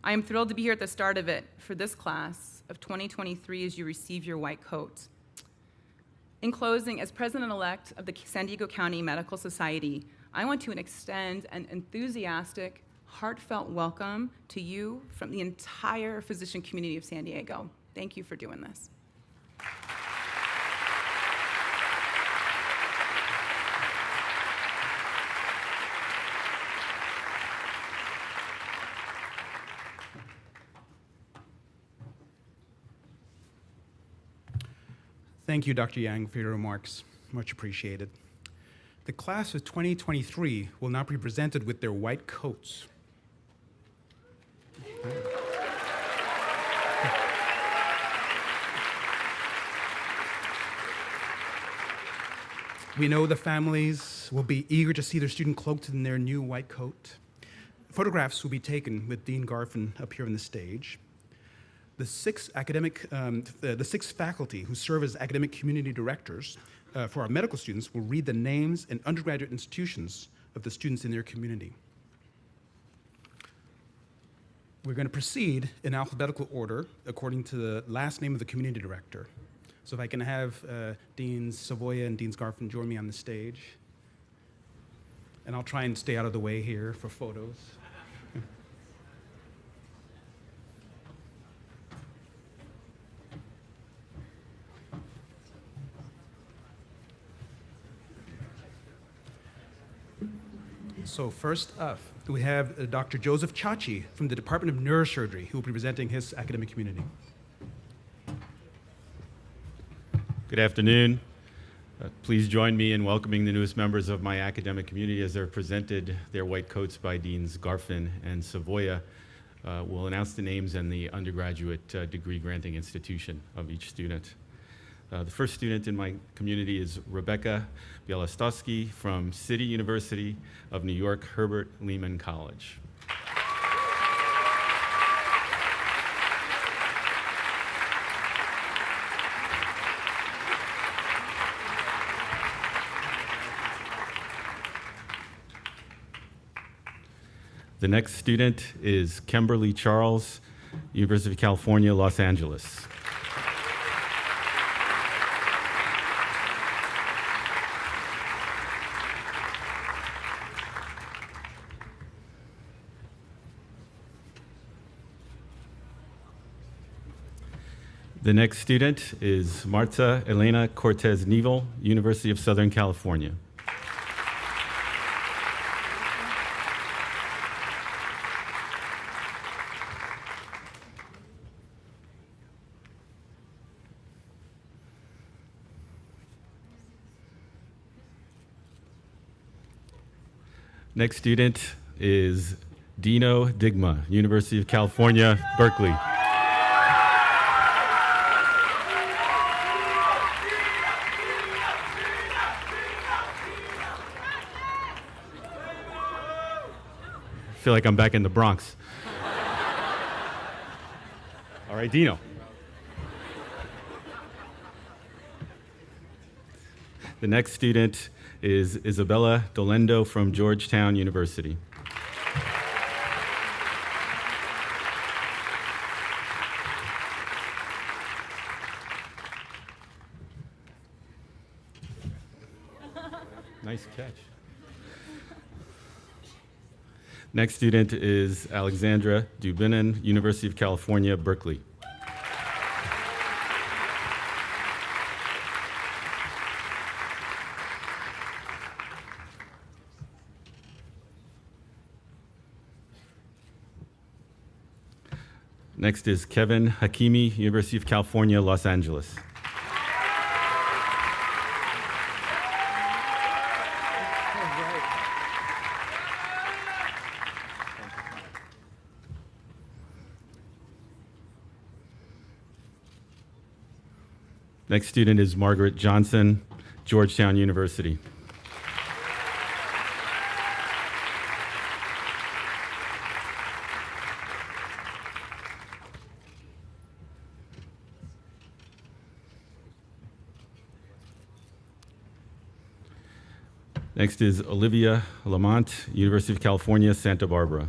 I am thrilled to be here at the start of it for this class of 2023 as you receive your white coats. In closing, as president-elect of the San Diego County Medical Society, I want to extend an enthusiastic, heartfelt welcome to you from the entire physician community of San Diego. Thank you for doing this. Thank you, Dr. Yang, for your remarks. Much appreciated. The class of 2023 will now be presented with their white coats. We know the families will be eager to see their student cloaked in their new white coat. Photographs will be taken with Dean Garfin up here on the stage. The 6 faculty who serve as academic community directors for our medical students will read the names and undergraduate institutions of the students in their community. We're going to proceed in alphabetical order according to the last name of the community director. So if I can have Deans Savoya and Deans Garfin join me on the stage. And I'll try and stay out of the way here for photos. So first up, we have Dr. Joseph Chachi from the Department of Neurosurgery, who will be presenting his academic community. Good afternoon. Please join me in welcoming the newest members of my academic community as they're presented their white coats by Deans Garfin and Savoya. We'll announce the names and the undergraduate degree granting institution of each student. The first student in my community is Rebecca Bielostowski from City University of New York Herbert Lehman College. The next student is Kimberly Charles, University of California, Los Angeles. The next student is Marta Elena Cortez Neval, University of Southern California. Next student is Dino Digma, University of California, Berkeley. feel like I'm back in the Bronx. All right, Dino. The next student is Isabella Dolendo from Georgetown University. Nice catch. Next student is Alexandra Dubinin, University of California, Berkeley. Next is Kevin Hakimi, University of California, Los Angeles. Next student is Margaret Johnson, Georgetown University. Next is Olivia Lamont, University of California, Santa Barbara.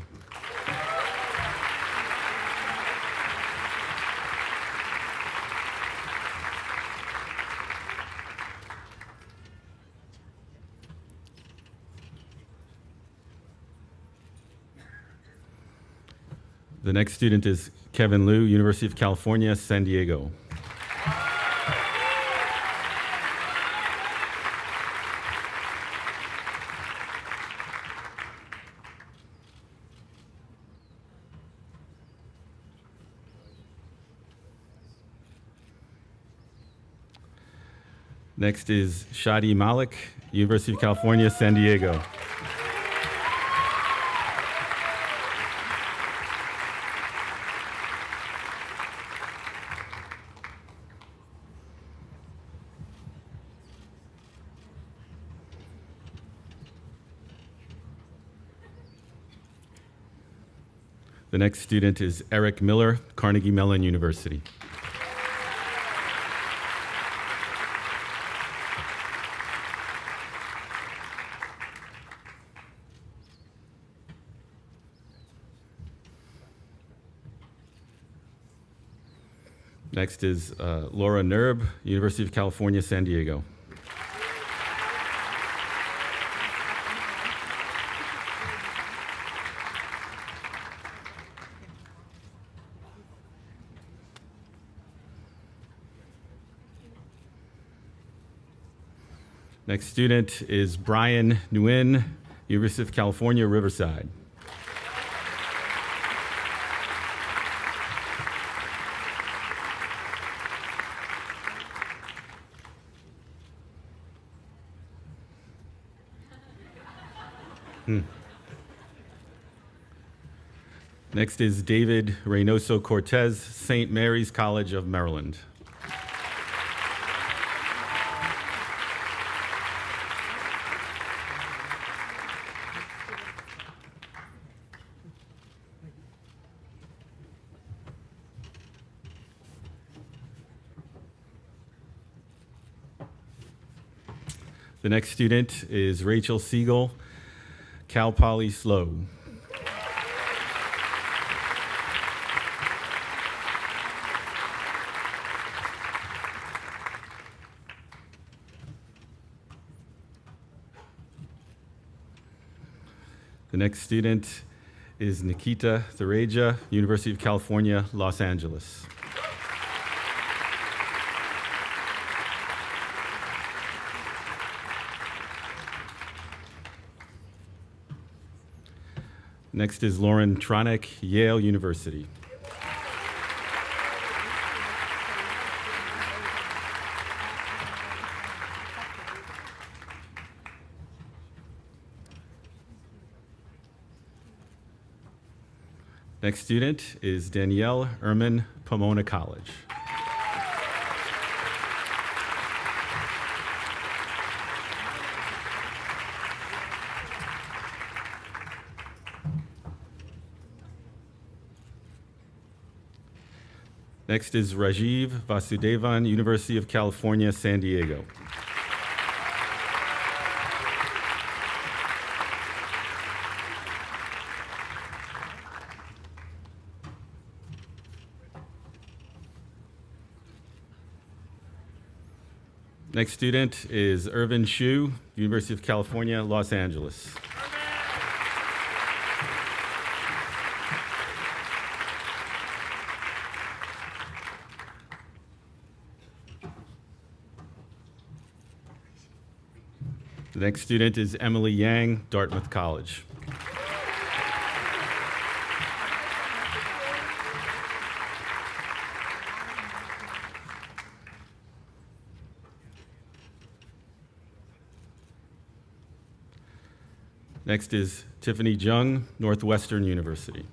The next student is Kevin Liu, University of California, San Diego. Next is Shadi Malik, University of California, San Diego. The next student is Eric Miller, Carnegie Mellon University. Next is Laura Nerb, University of California, San Diego. Next student is Brian Nguyen, University of California, Riverside. Next is David Reynoso Cortez, St. Mary's College of Maryland. The next student is Rachel Siegel, Cal Poly Slow. The next student is Nikita Thureja, University of California, Los Angeles. Next is Lauren Tronick, Yale University. Next student is Danielle Ehrman, Pomona College. Next is Rajiv Vasudevan, University of California, San Diego. Next student is Irvin Shu, University of California, Los Angeles. The next student is Emily Yang, Dartmouth College. Next is Tiffany Jung, Northwestern University.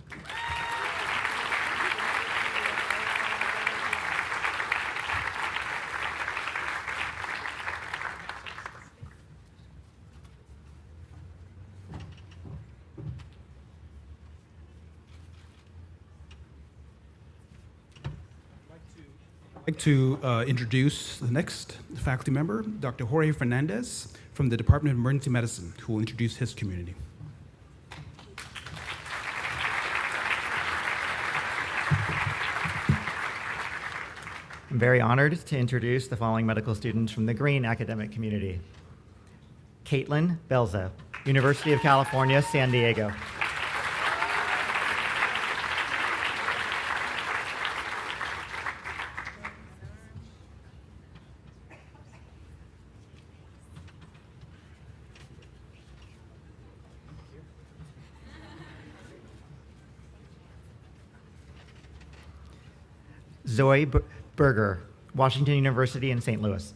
I'd like to introduce the next faculty member, Dr. Jorge Fernandez from the Department of Emergency Medicine, who will introduce his community. I'm very honored to introduce the following medical students from the Green academic community. Caitlin Belza, University of California, San Diego. Zoe Berger, Washington University in St. Louis.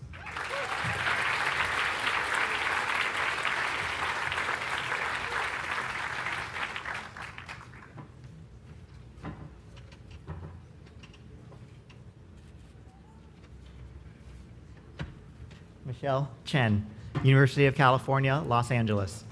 Michelle Chen, University of California, Los Angeles.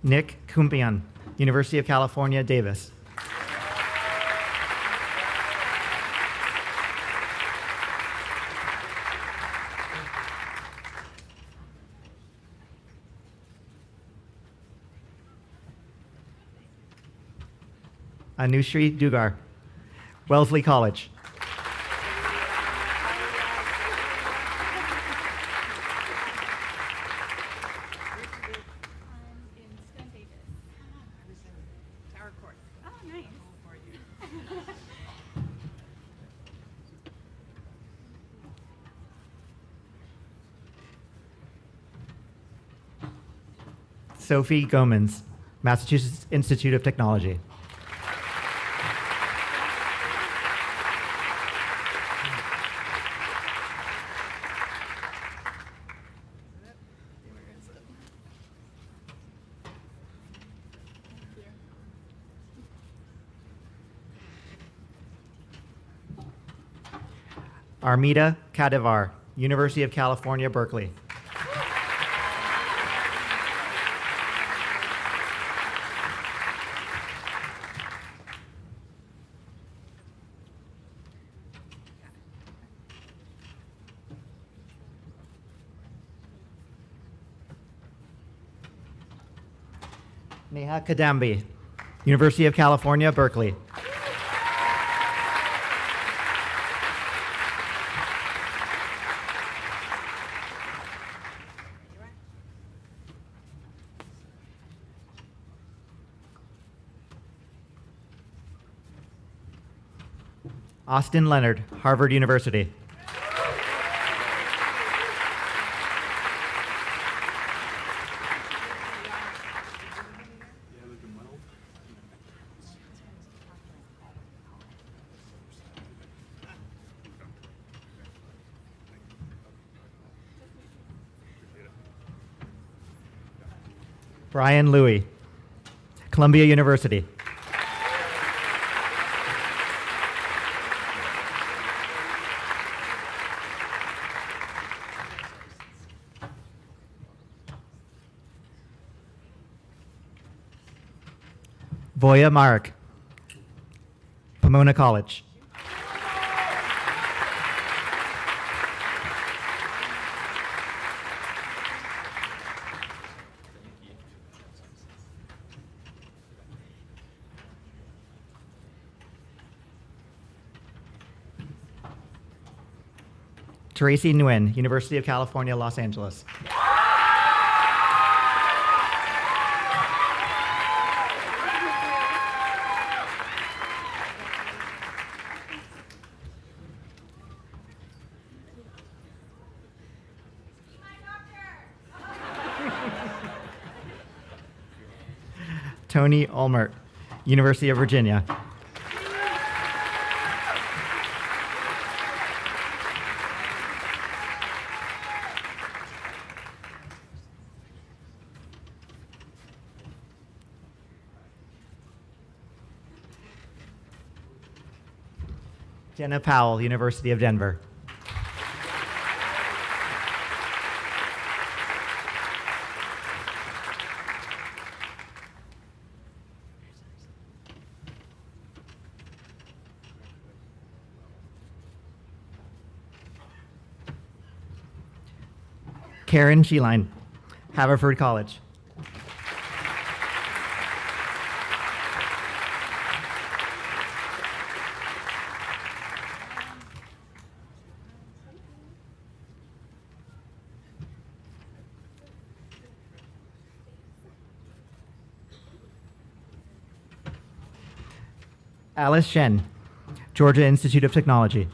Nick Kumpian, University of California, Davis. Anushri Dugar, Wellesley College. Sophie Gomans, Massachusetts Institute of Technology. Armida Kadivar, University of California, Berkeley. Neha Kadambi, University of California, Berkeley. Austin Leonard, Harvard University. Brian Louie, Columbia University. Voya Marek, Pomona College. Tracy Nguyen, University of California, Los Angeles. Tony Ulmert, University of Virginia. Jenna Powell, University of Denver. Karen Sheline, Haverford College. Alice Shen, Georgia Institute of Technology.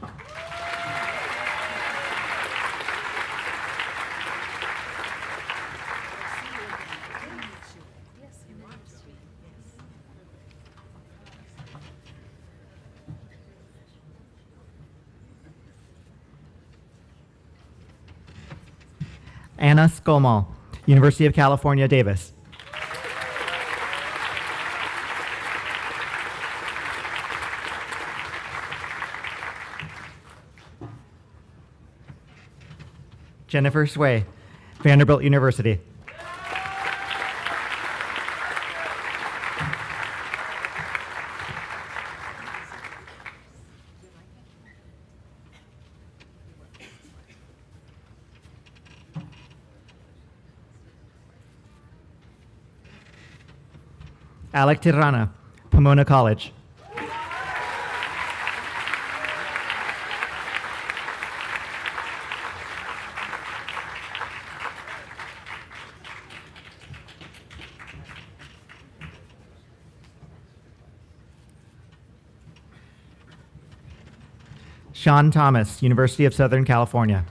Anna Skomal, University of California, Davis. Jennifer Sway, Vanderbilt University. Alec Tirana, Pomona College. Sean Thomas, University of Southern California.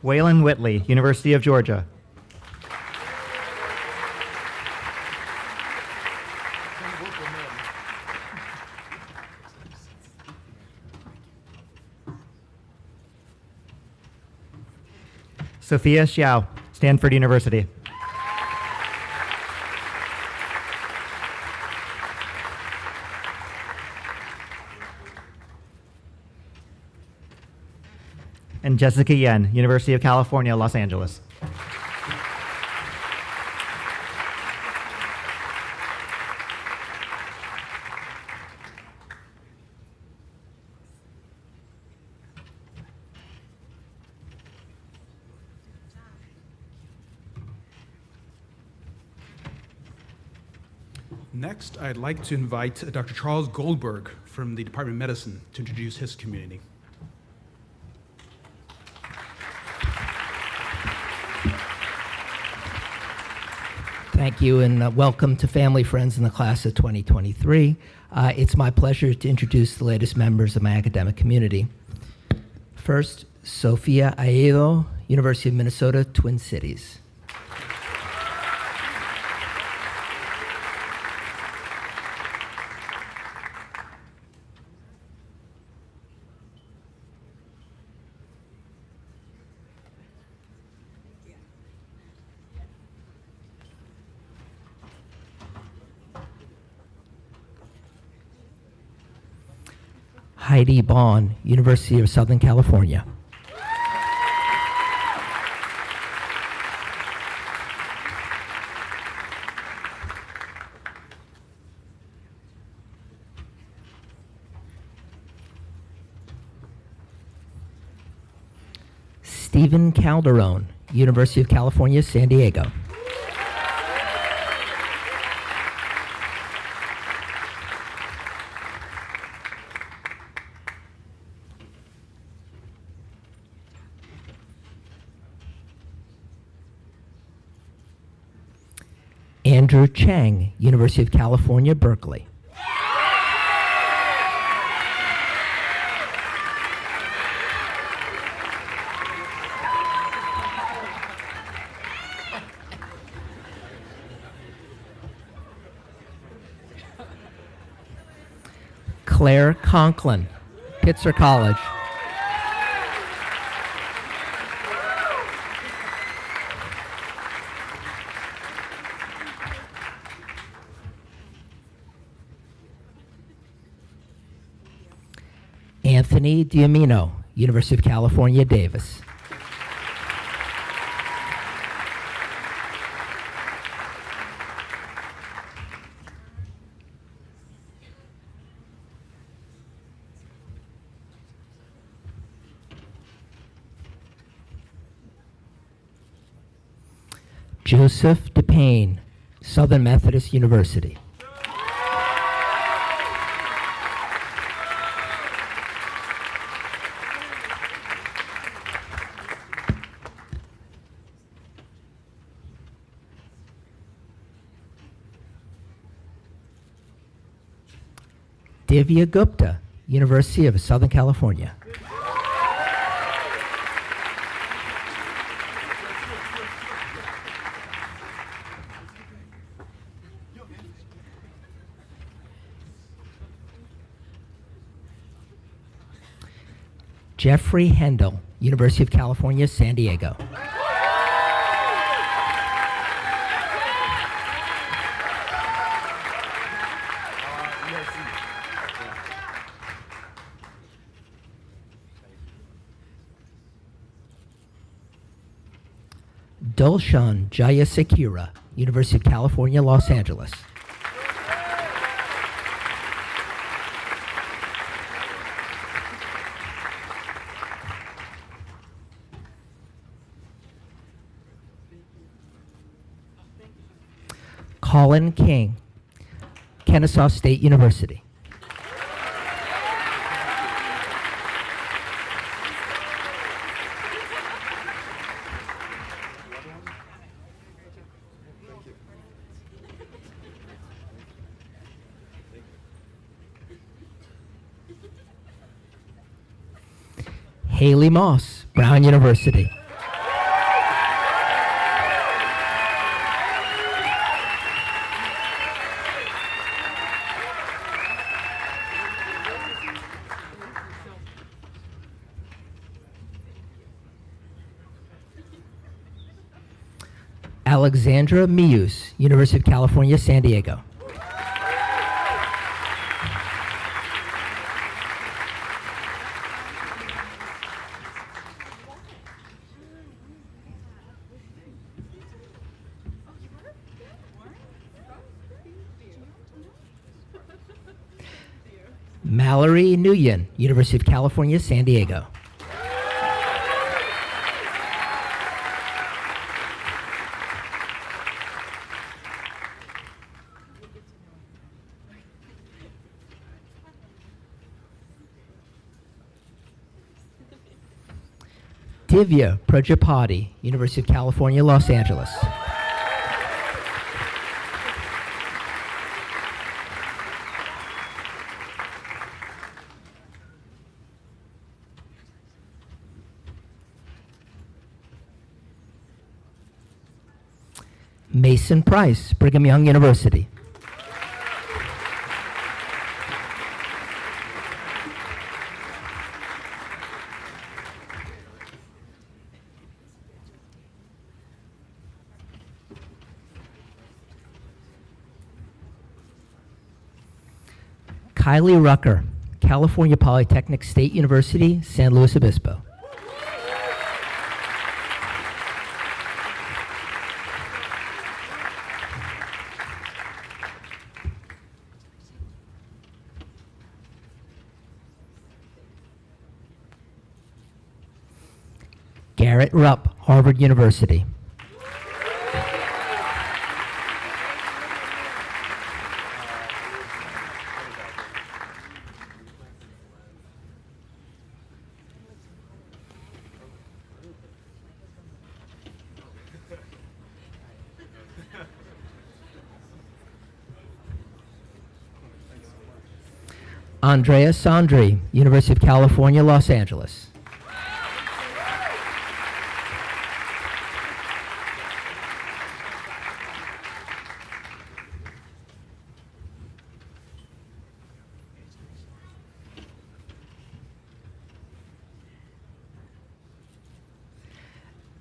Waylon Whitley, University of Georgia. Sophia Xiao, Stanford University. And Jessica Yen, University of California, Los Angeles. Next, I'd like to invite Dr. Charles Goldberg from the Department of Medicine to introduce his community. Thank you, and welcome to family, friends, in the class of 2023. It's my pleasure to introduce the latest members of my academic community. First, Sofia Aedo, University of Minnesota, Twin Cities. Heidi Bond, University of Southern California. Stephen Calderon, University of California, San Diego. Andrew Chang, University of California, Berkeley. Claire Conklin, Pitzer College. Anthony Diamino, University of California, Davis. Joseph DePayne, Southern Methodist University. Divya Gupta, University of Southern California. Jeffrey Hendel, University of California, San Diego. Dulshan Jayasekera, University of California, Los Angeles. Colin King, Kennesaw State University. Haley Moss, Brown University. Alexandra Mius, University of California, San Diego. Mallory Nguyen, University of California, San Diego. Divya Prajapati, University of California, Los Angeles. Mason Price, Brigham Young University. Kylie Rucker, California Polytechnic State University, San Luis Obispo. Garrett Rupp, Harvard University. Andrea Sandri, University of California, Los Angeles.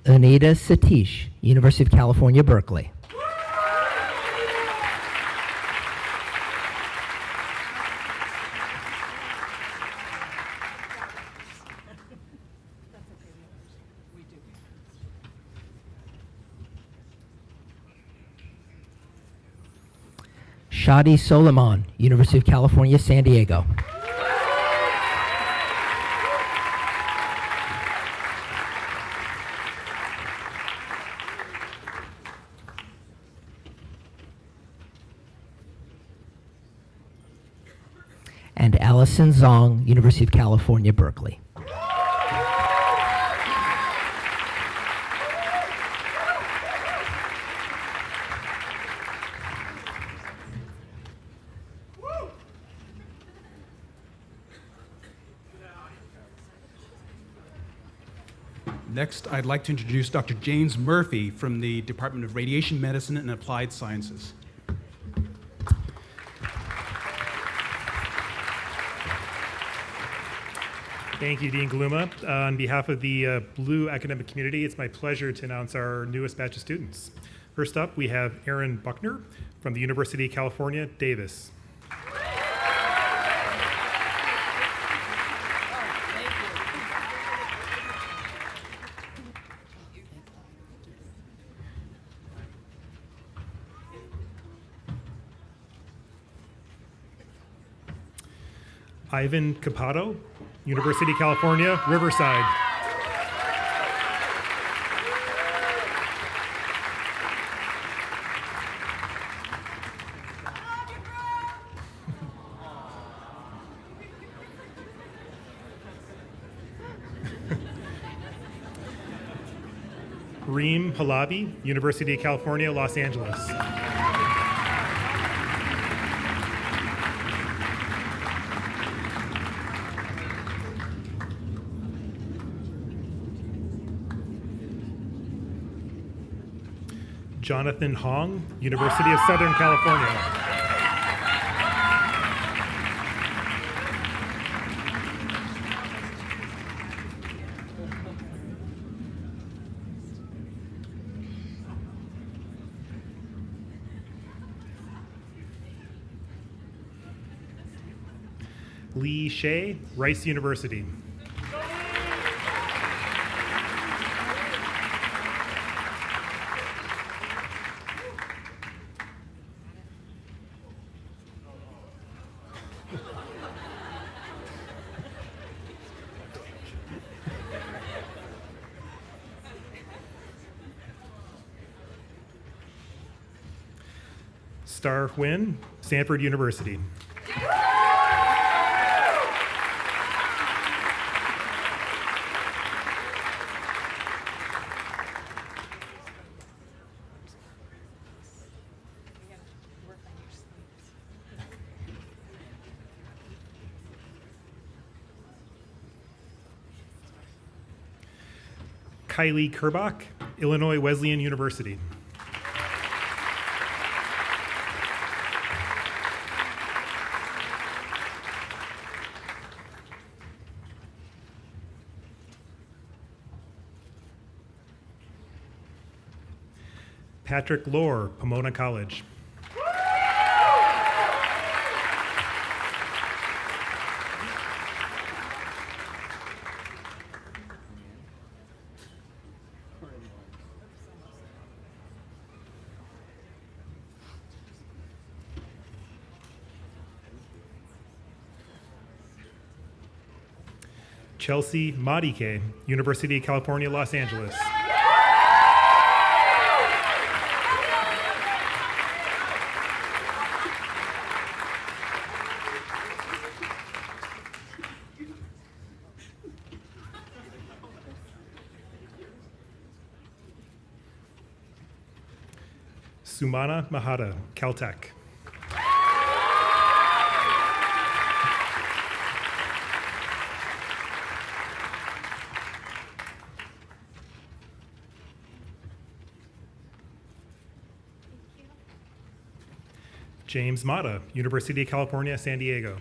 Anita Satish, University of California, Berkeley. Shadi Soliman, University of California, San Diego. And Allison Zong, University of California, Berkeley. Next, I'd like to introduce Dr. James Murphy from the Department of Radiation Medicine and Applied Sciences. Thank you, Dean Galuma. On behalf of the Blue academic community, it's my pleasure to announce our newest batch of students. First up, we have Aaron Buckner from the University of California, Davis. Ivan Capato, University of California, Riverside. Reem Halabi, University of California, Los Angeles. Jonathan Hong, University of Southern California. Lee Shea, Rice University. Star Huynh, Stanford University. Kylie Kerbach, Illinois Wesleyan University. Patrick Lohr, Pomona College. Chelsea Madike, University of California, Los Angeles. Sumana Mahata, Caltech. James Mata, University of California, San Diego.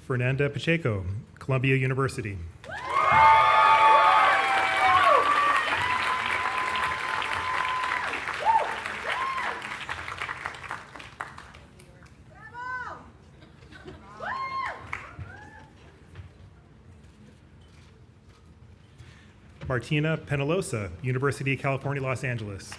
Fernanda Pacheco, Columbia University. Martina Penalosa, University of California, Los Angeles.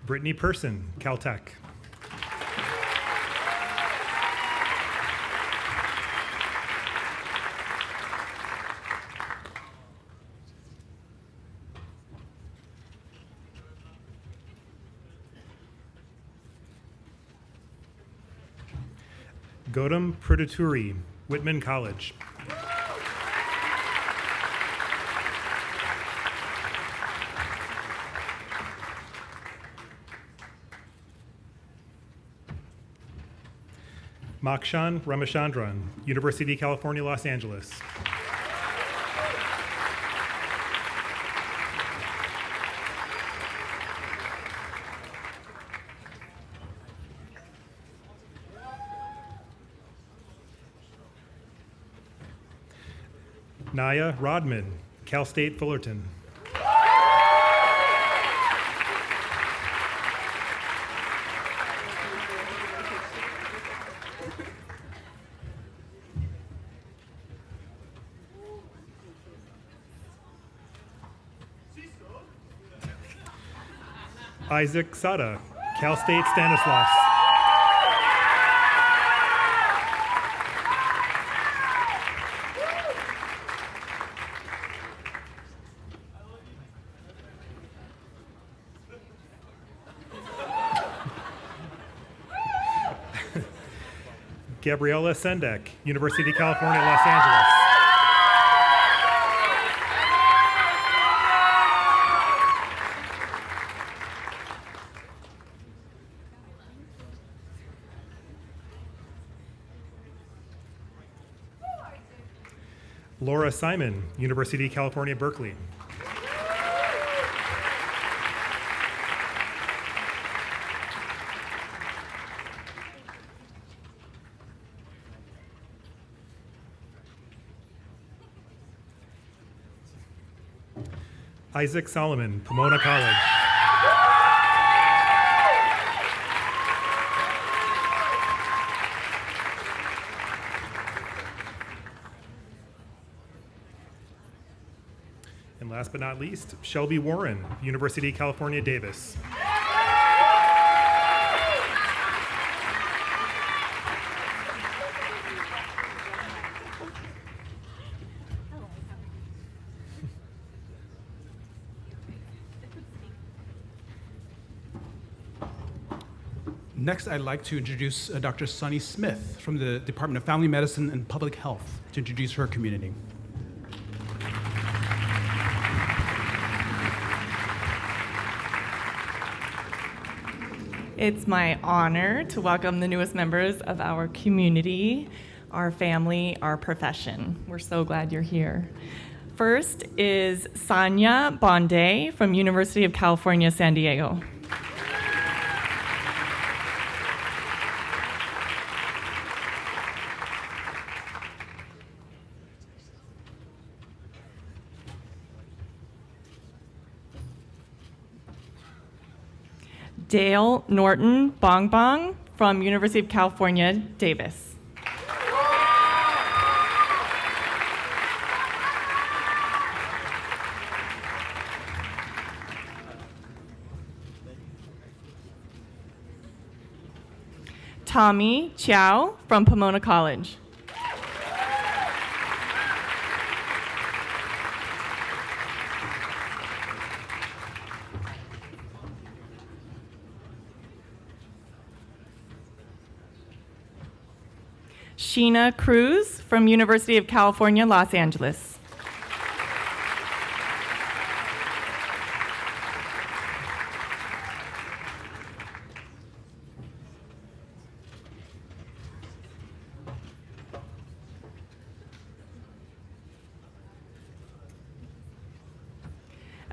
Brittany Person, Caltech. Gautam Prudaturi, Whitman College. Makshan Ramachandran, University of California, Los Angeles. Naya Rodman, Cal State Fullerton. Isaac Sada, Cal State Stanislaus. Gabriela Sendek, University of California, Los Angeles. Laura Simon, University of California, Berkeley. Isaac Solomon, Pomona College. And last but not least, Shelby Warren, University of California, Davis. Next, I'd like to introduce Dr. Sunny Smith from the Department of Family Medicine and Public Health to introduce her community. It's my honor to welcome the newest members of our community, our family, our profession. We're so glad you're here. First is Sanya Bonde from University of California, San Diego. Dale Norton Bong Bong from University of California, Davis. Tommy Chow from Pomona College. Sheena Cruz from University of California, Los Angeles.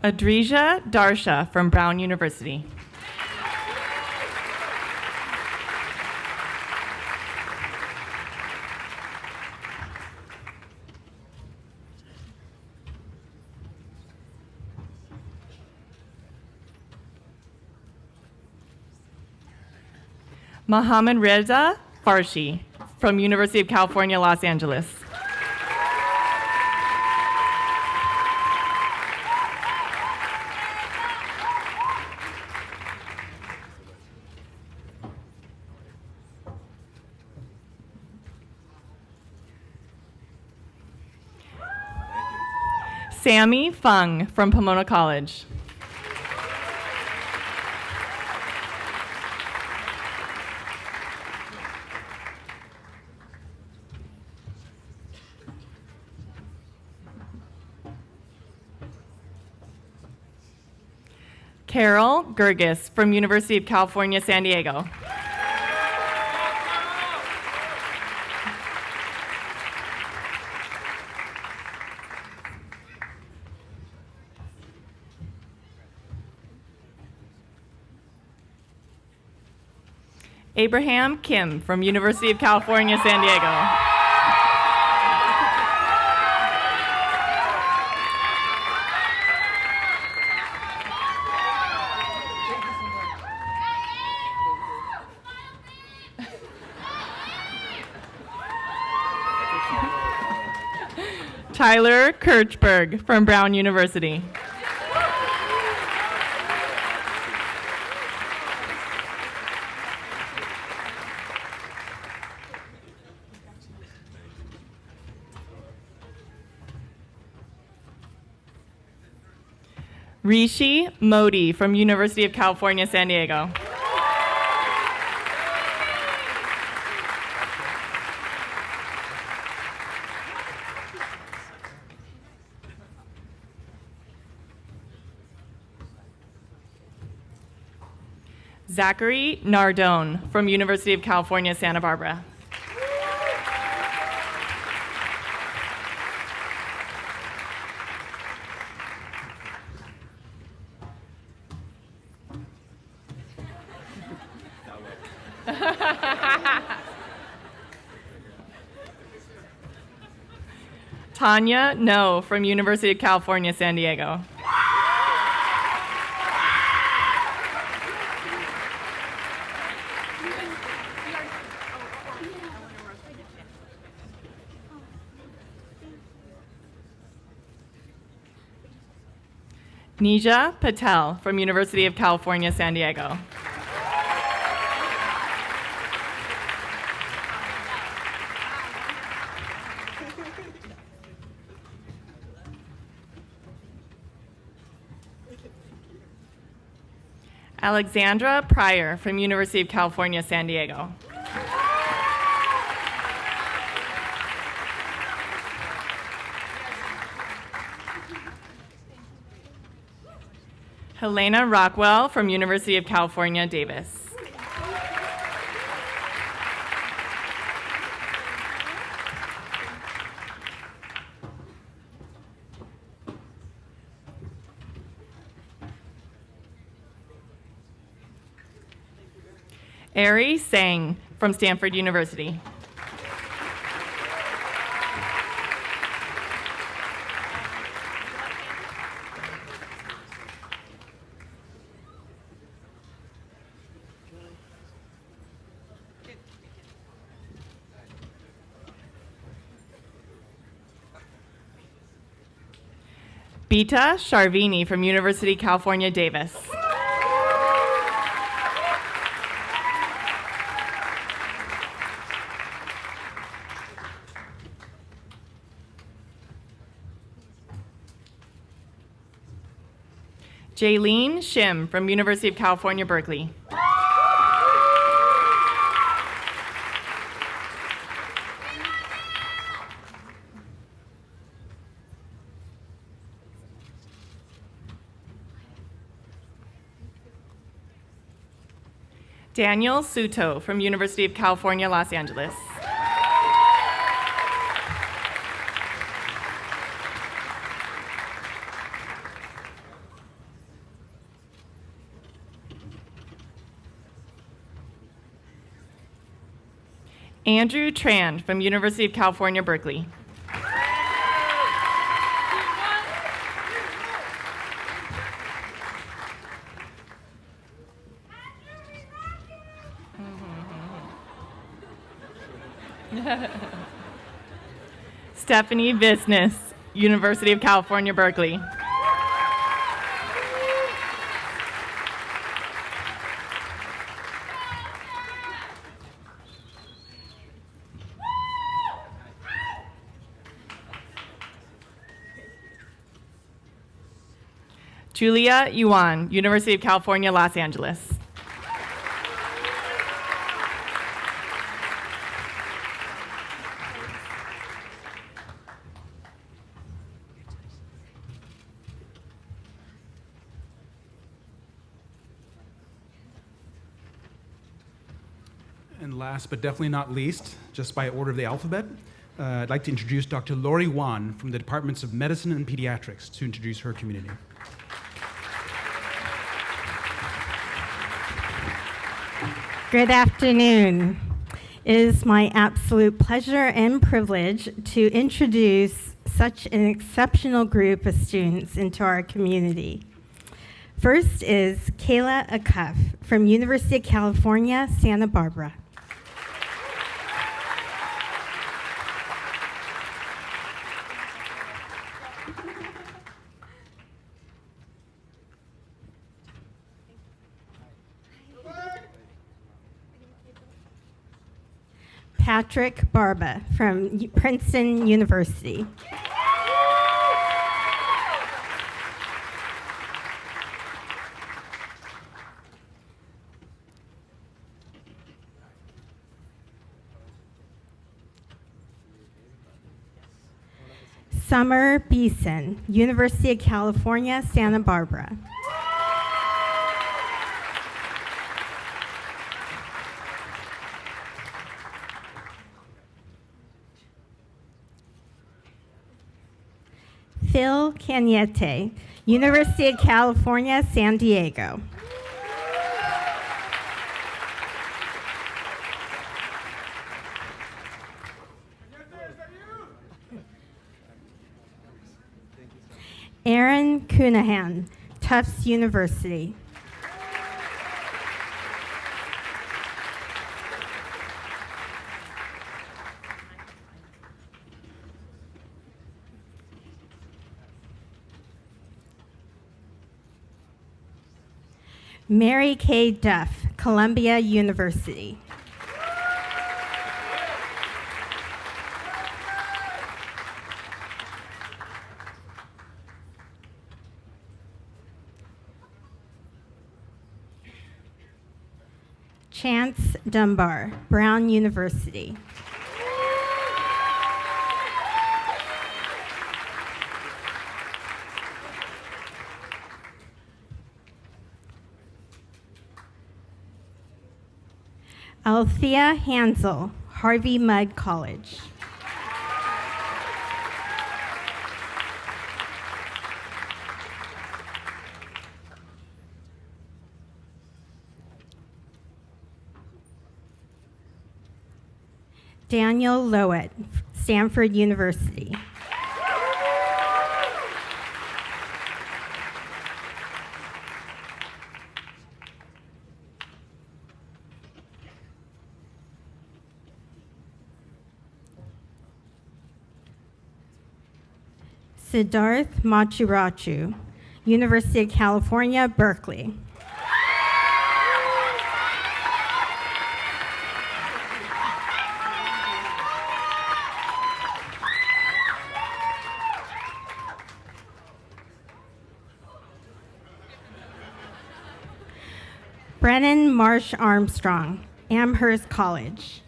Adrija Darsha from Brown University. Mohammad Reza Farshi from University of California, Los Angeles. Sammy Fung from Pomona College. Carol Gergis from University of California, San Diego. Abraham Kim from University of California, San Diego. Tyler Kirchberg from Brown University. Rishi Modi from University of California, San Diego. Zachary Nardone from University of California, Santa Barbara. Tanya No from University of California, San Diego. Nija Patel from University of California, San Diego. Alexandra Pryor from University of California, San Diego. Helena Rockwell from University of California, Davis. Ari Sang from Stanford University. Bita Sharvini from University of California, Davis. Jaylene Shim from University of California, Berkeley. Daniel Suto from University of California, Los Angeles. Andrew Tran from University of California, Berkeley. Stephanie Business, University of California, Berkeley. Julia Yuan, University of California, Los Angeles. And last but definitely not least, just by order of the alphabet, I'd like to introduce Dr. Lori Wan from the Departments of Medicine and Pediatrics to introduce her community. Good afternoon. It is my absolute pleasure and privilege to introduce such an exceptional group of students into our community. First is Kayla Acuff from University of California, Santa Barbara. Patrick Barba from Princeton University. Summer Beeson, University of California, Santa Barbara. Phil Cañete, University of California, San Diego. Aaron Cunahan, Tufts University. Mary Kay Duff, Columbia University. Chance Dunbar, Brown University. Althea Hansel, Harvey Mudd College. Daniel Lowett, Stanford University. Siddharth Machurachu, University of California, Berkeley. Brennan Marsh Armstrong, Amherst College.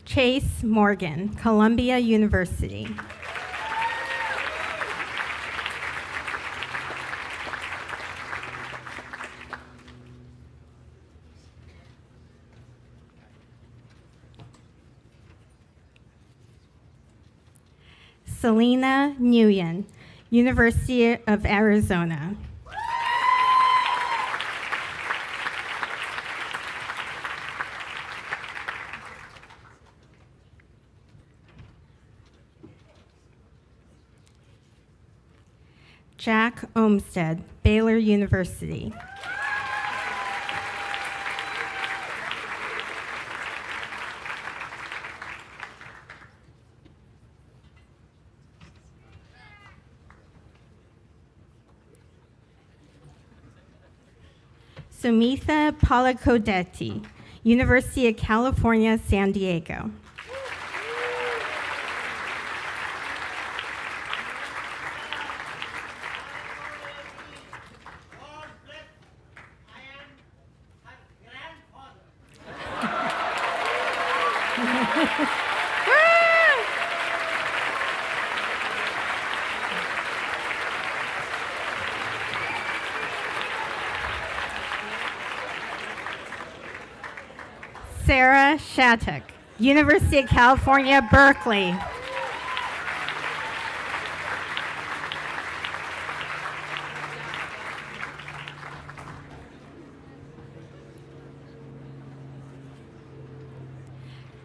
Chase Morgan, Columbia University. Selena Nguyen, University of Arizona. Jack Olmsted, Baylor University. Sumitha Palakodetti, University of California, San Diego. Sarah Shattuck, University of California, Berkeley.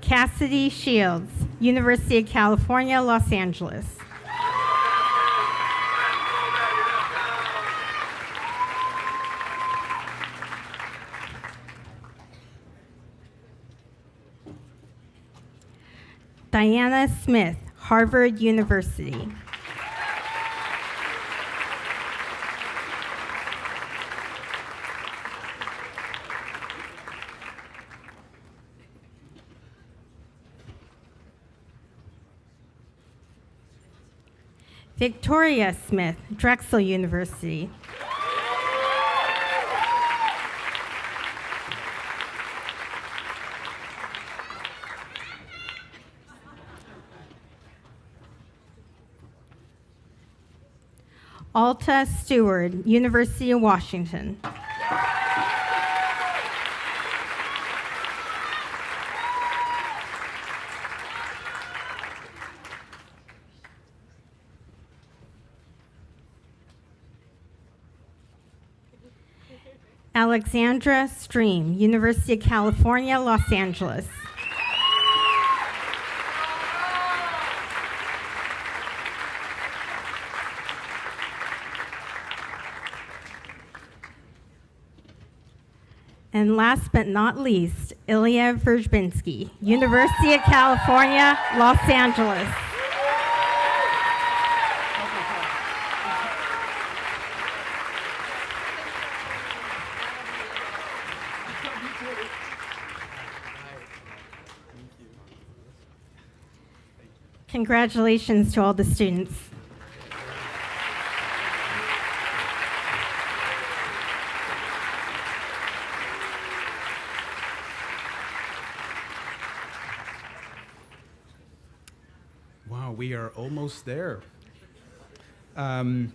Cassidy Shields, University of California, Los Angeles. Diana Smith, Harvard University. Victoria Smith, Drexel University. Alta Stewart, University of Washington. Alexandra Stream, University of California, Los Angeles. And last but not least, Ilya Verzbinsky, University of California, Los Angeles. Congratulations to all the students. Wow, we are almost there. They're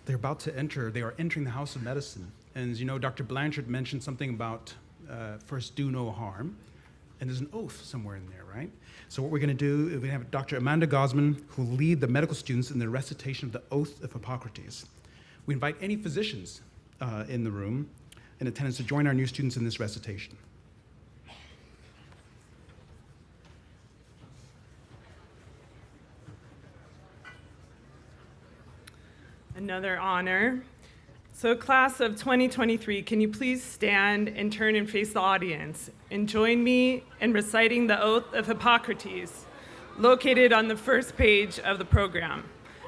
about to enter, they are entering the House of Medicine. And as you know, Dr. Blanchard mentioned something about first do no harm. And there's an oath somewhere in there, right? So what we're going to do is we have Dr. Amanda Gosman, who will lead the medical students in the recitation of the Oath of Hippocrates. We invite any physicians in the room in attendance to join our new students in this recitation. Another honor. So class of 2023, can you please stand and turn and face the audience and join me in reciting the oath of Hippocrates, located on the first page of the program.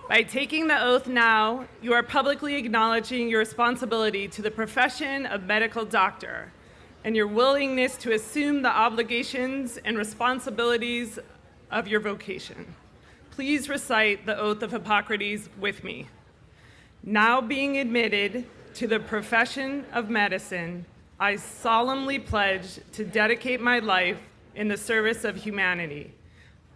By taking the oath now, you are publicly acknowledging your responsibility to the profession of medical doctor and your willingness to assume the obligations and responsibilities of your vocation. Please recite the oath of Hippocrates with me. Now being admitted to the profession of medicine, I solemnly pledge to dedicate my life in the service of humanity.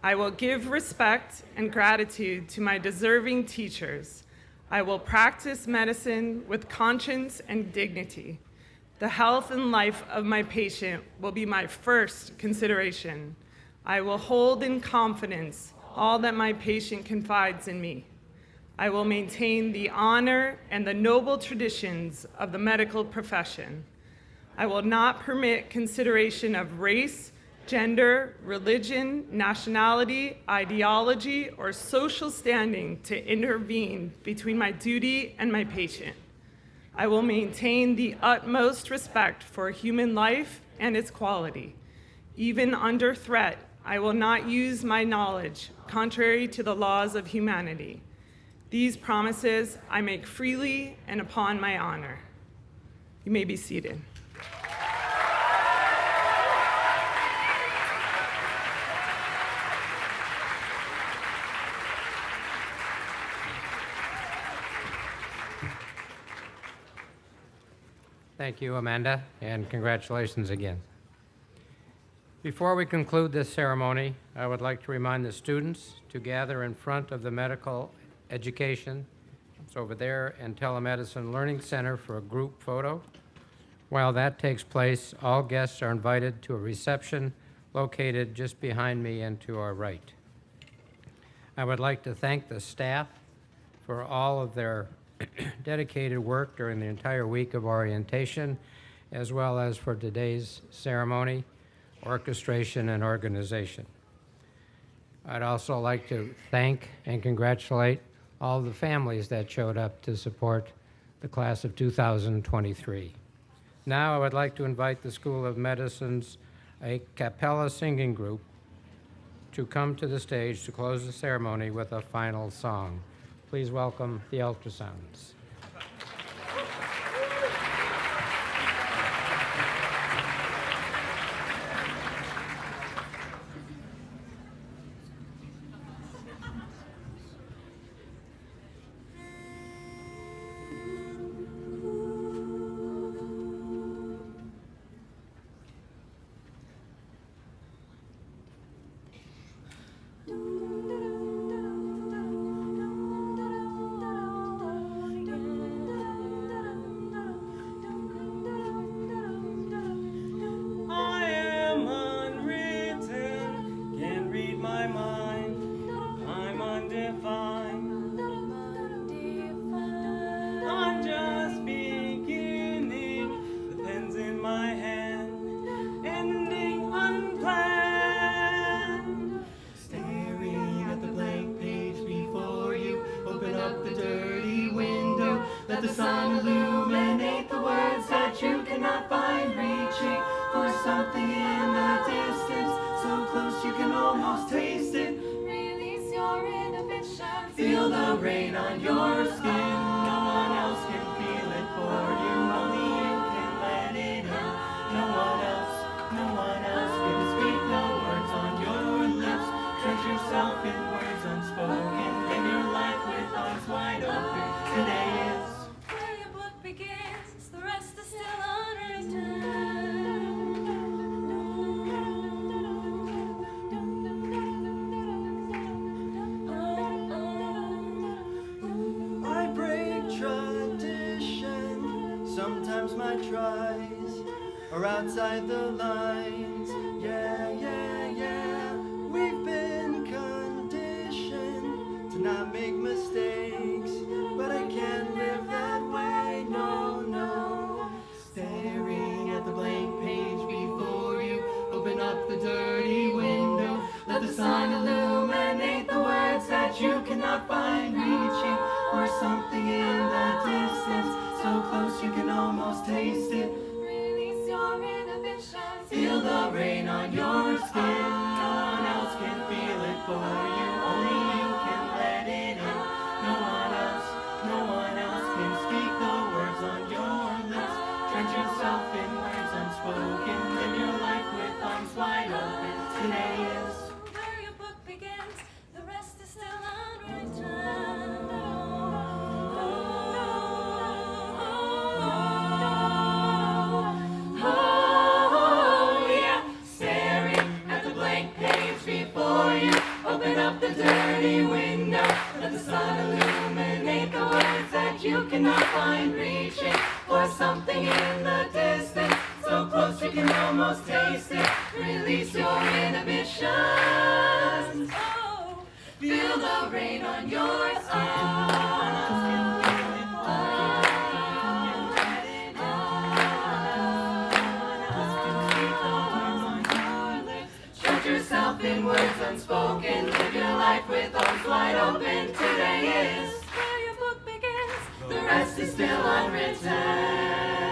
I will give respect and gratitude to my deserving teachers. I will practice medicine with conscience and dignity. The health and life of my patient will be my first consideration. I will hold in confidence all that my patient confides in me. I will maintain the honor and the noble traditions of the medical profession. I will not permit consideration of race, gender, religion, nationality, ideology, or social standing to intervene between my duty and my patient. I will maintain the utmost respect for human life and its quality. Even under threat, I will not use my knowledge contrary to the laws of humanity. These promises I make freely and upon my honor. You may be seated. Thank you, Amanda, and congratulations again. Before we conclude this ceremony, I would like to remind the students to gather in front of the Medical Education, it's over there, and Telemedicine Learning Center for a group photo. While that takes place, all guests are invited to a reception located just behind me and to our right. I would like to thank the staff for all of their dedicated work during the entire week of orientation, as well as for today's ceremony, orchestration, and organization. I'd also like to thank and congratulate all the families that showed up to support the class of 2023. Now I would like to invite the School of Medicine's a cappella singing group to come to the stage to close the ceremony with a final song. Please welcome the ultrasounds. Let the sun illuminate the words that you cannot find, reaching for something in the distance, so close you can almost taste it. Release your inhibitions. Feel the rain on your skin. No one else can feel it for you. Only you can let it in. No one else can speak the words on your lips. Stretch yourself in words unspoken. Live your life with arms wide open. Today is where your book begins. The rest is still unwritten. I break tradition. Sometimes my tries are outside the lines. Yeah, yeah, yeah. We've been conditioned to not make mistakes, but I can't live that way, no, no. Staring at the blank page before you, open up the dirty window. Let the sun illuminate the words that you cannot find, reaching for something in the distance, so close you can almost taste it. Release your inhibitions. Feel the rain on your skin. No one else can feel it for you. Only you can let it in. No one else can speak the words on your lips. Drench yourself in words unspoken. Live your life with arms wide open. Today is where your book begins. The rest is still unwritten. Oh, yeah. Staring at the blank page before you. Open up the dirty window. Let the sun illuminate the words that you cannot find. Reaching for something in the distance, so close you can almost taste it. Release your inhibitions. Oh, feel the rain on your skin. Shut yourself in words unspoken. Live your life with arms wide open. Today is where your book begins. The rest is still unwritten.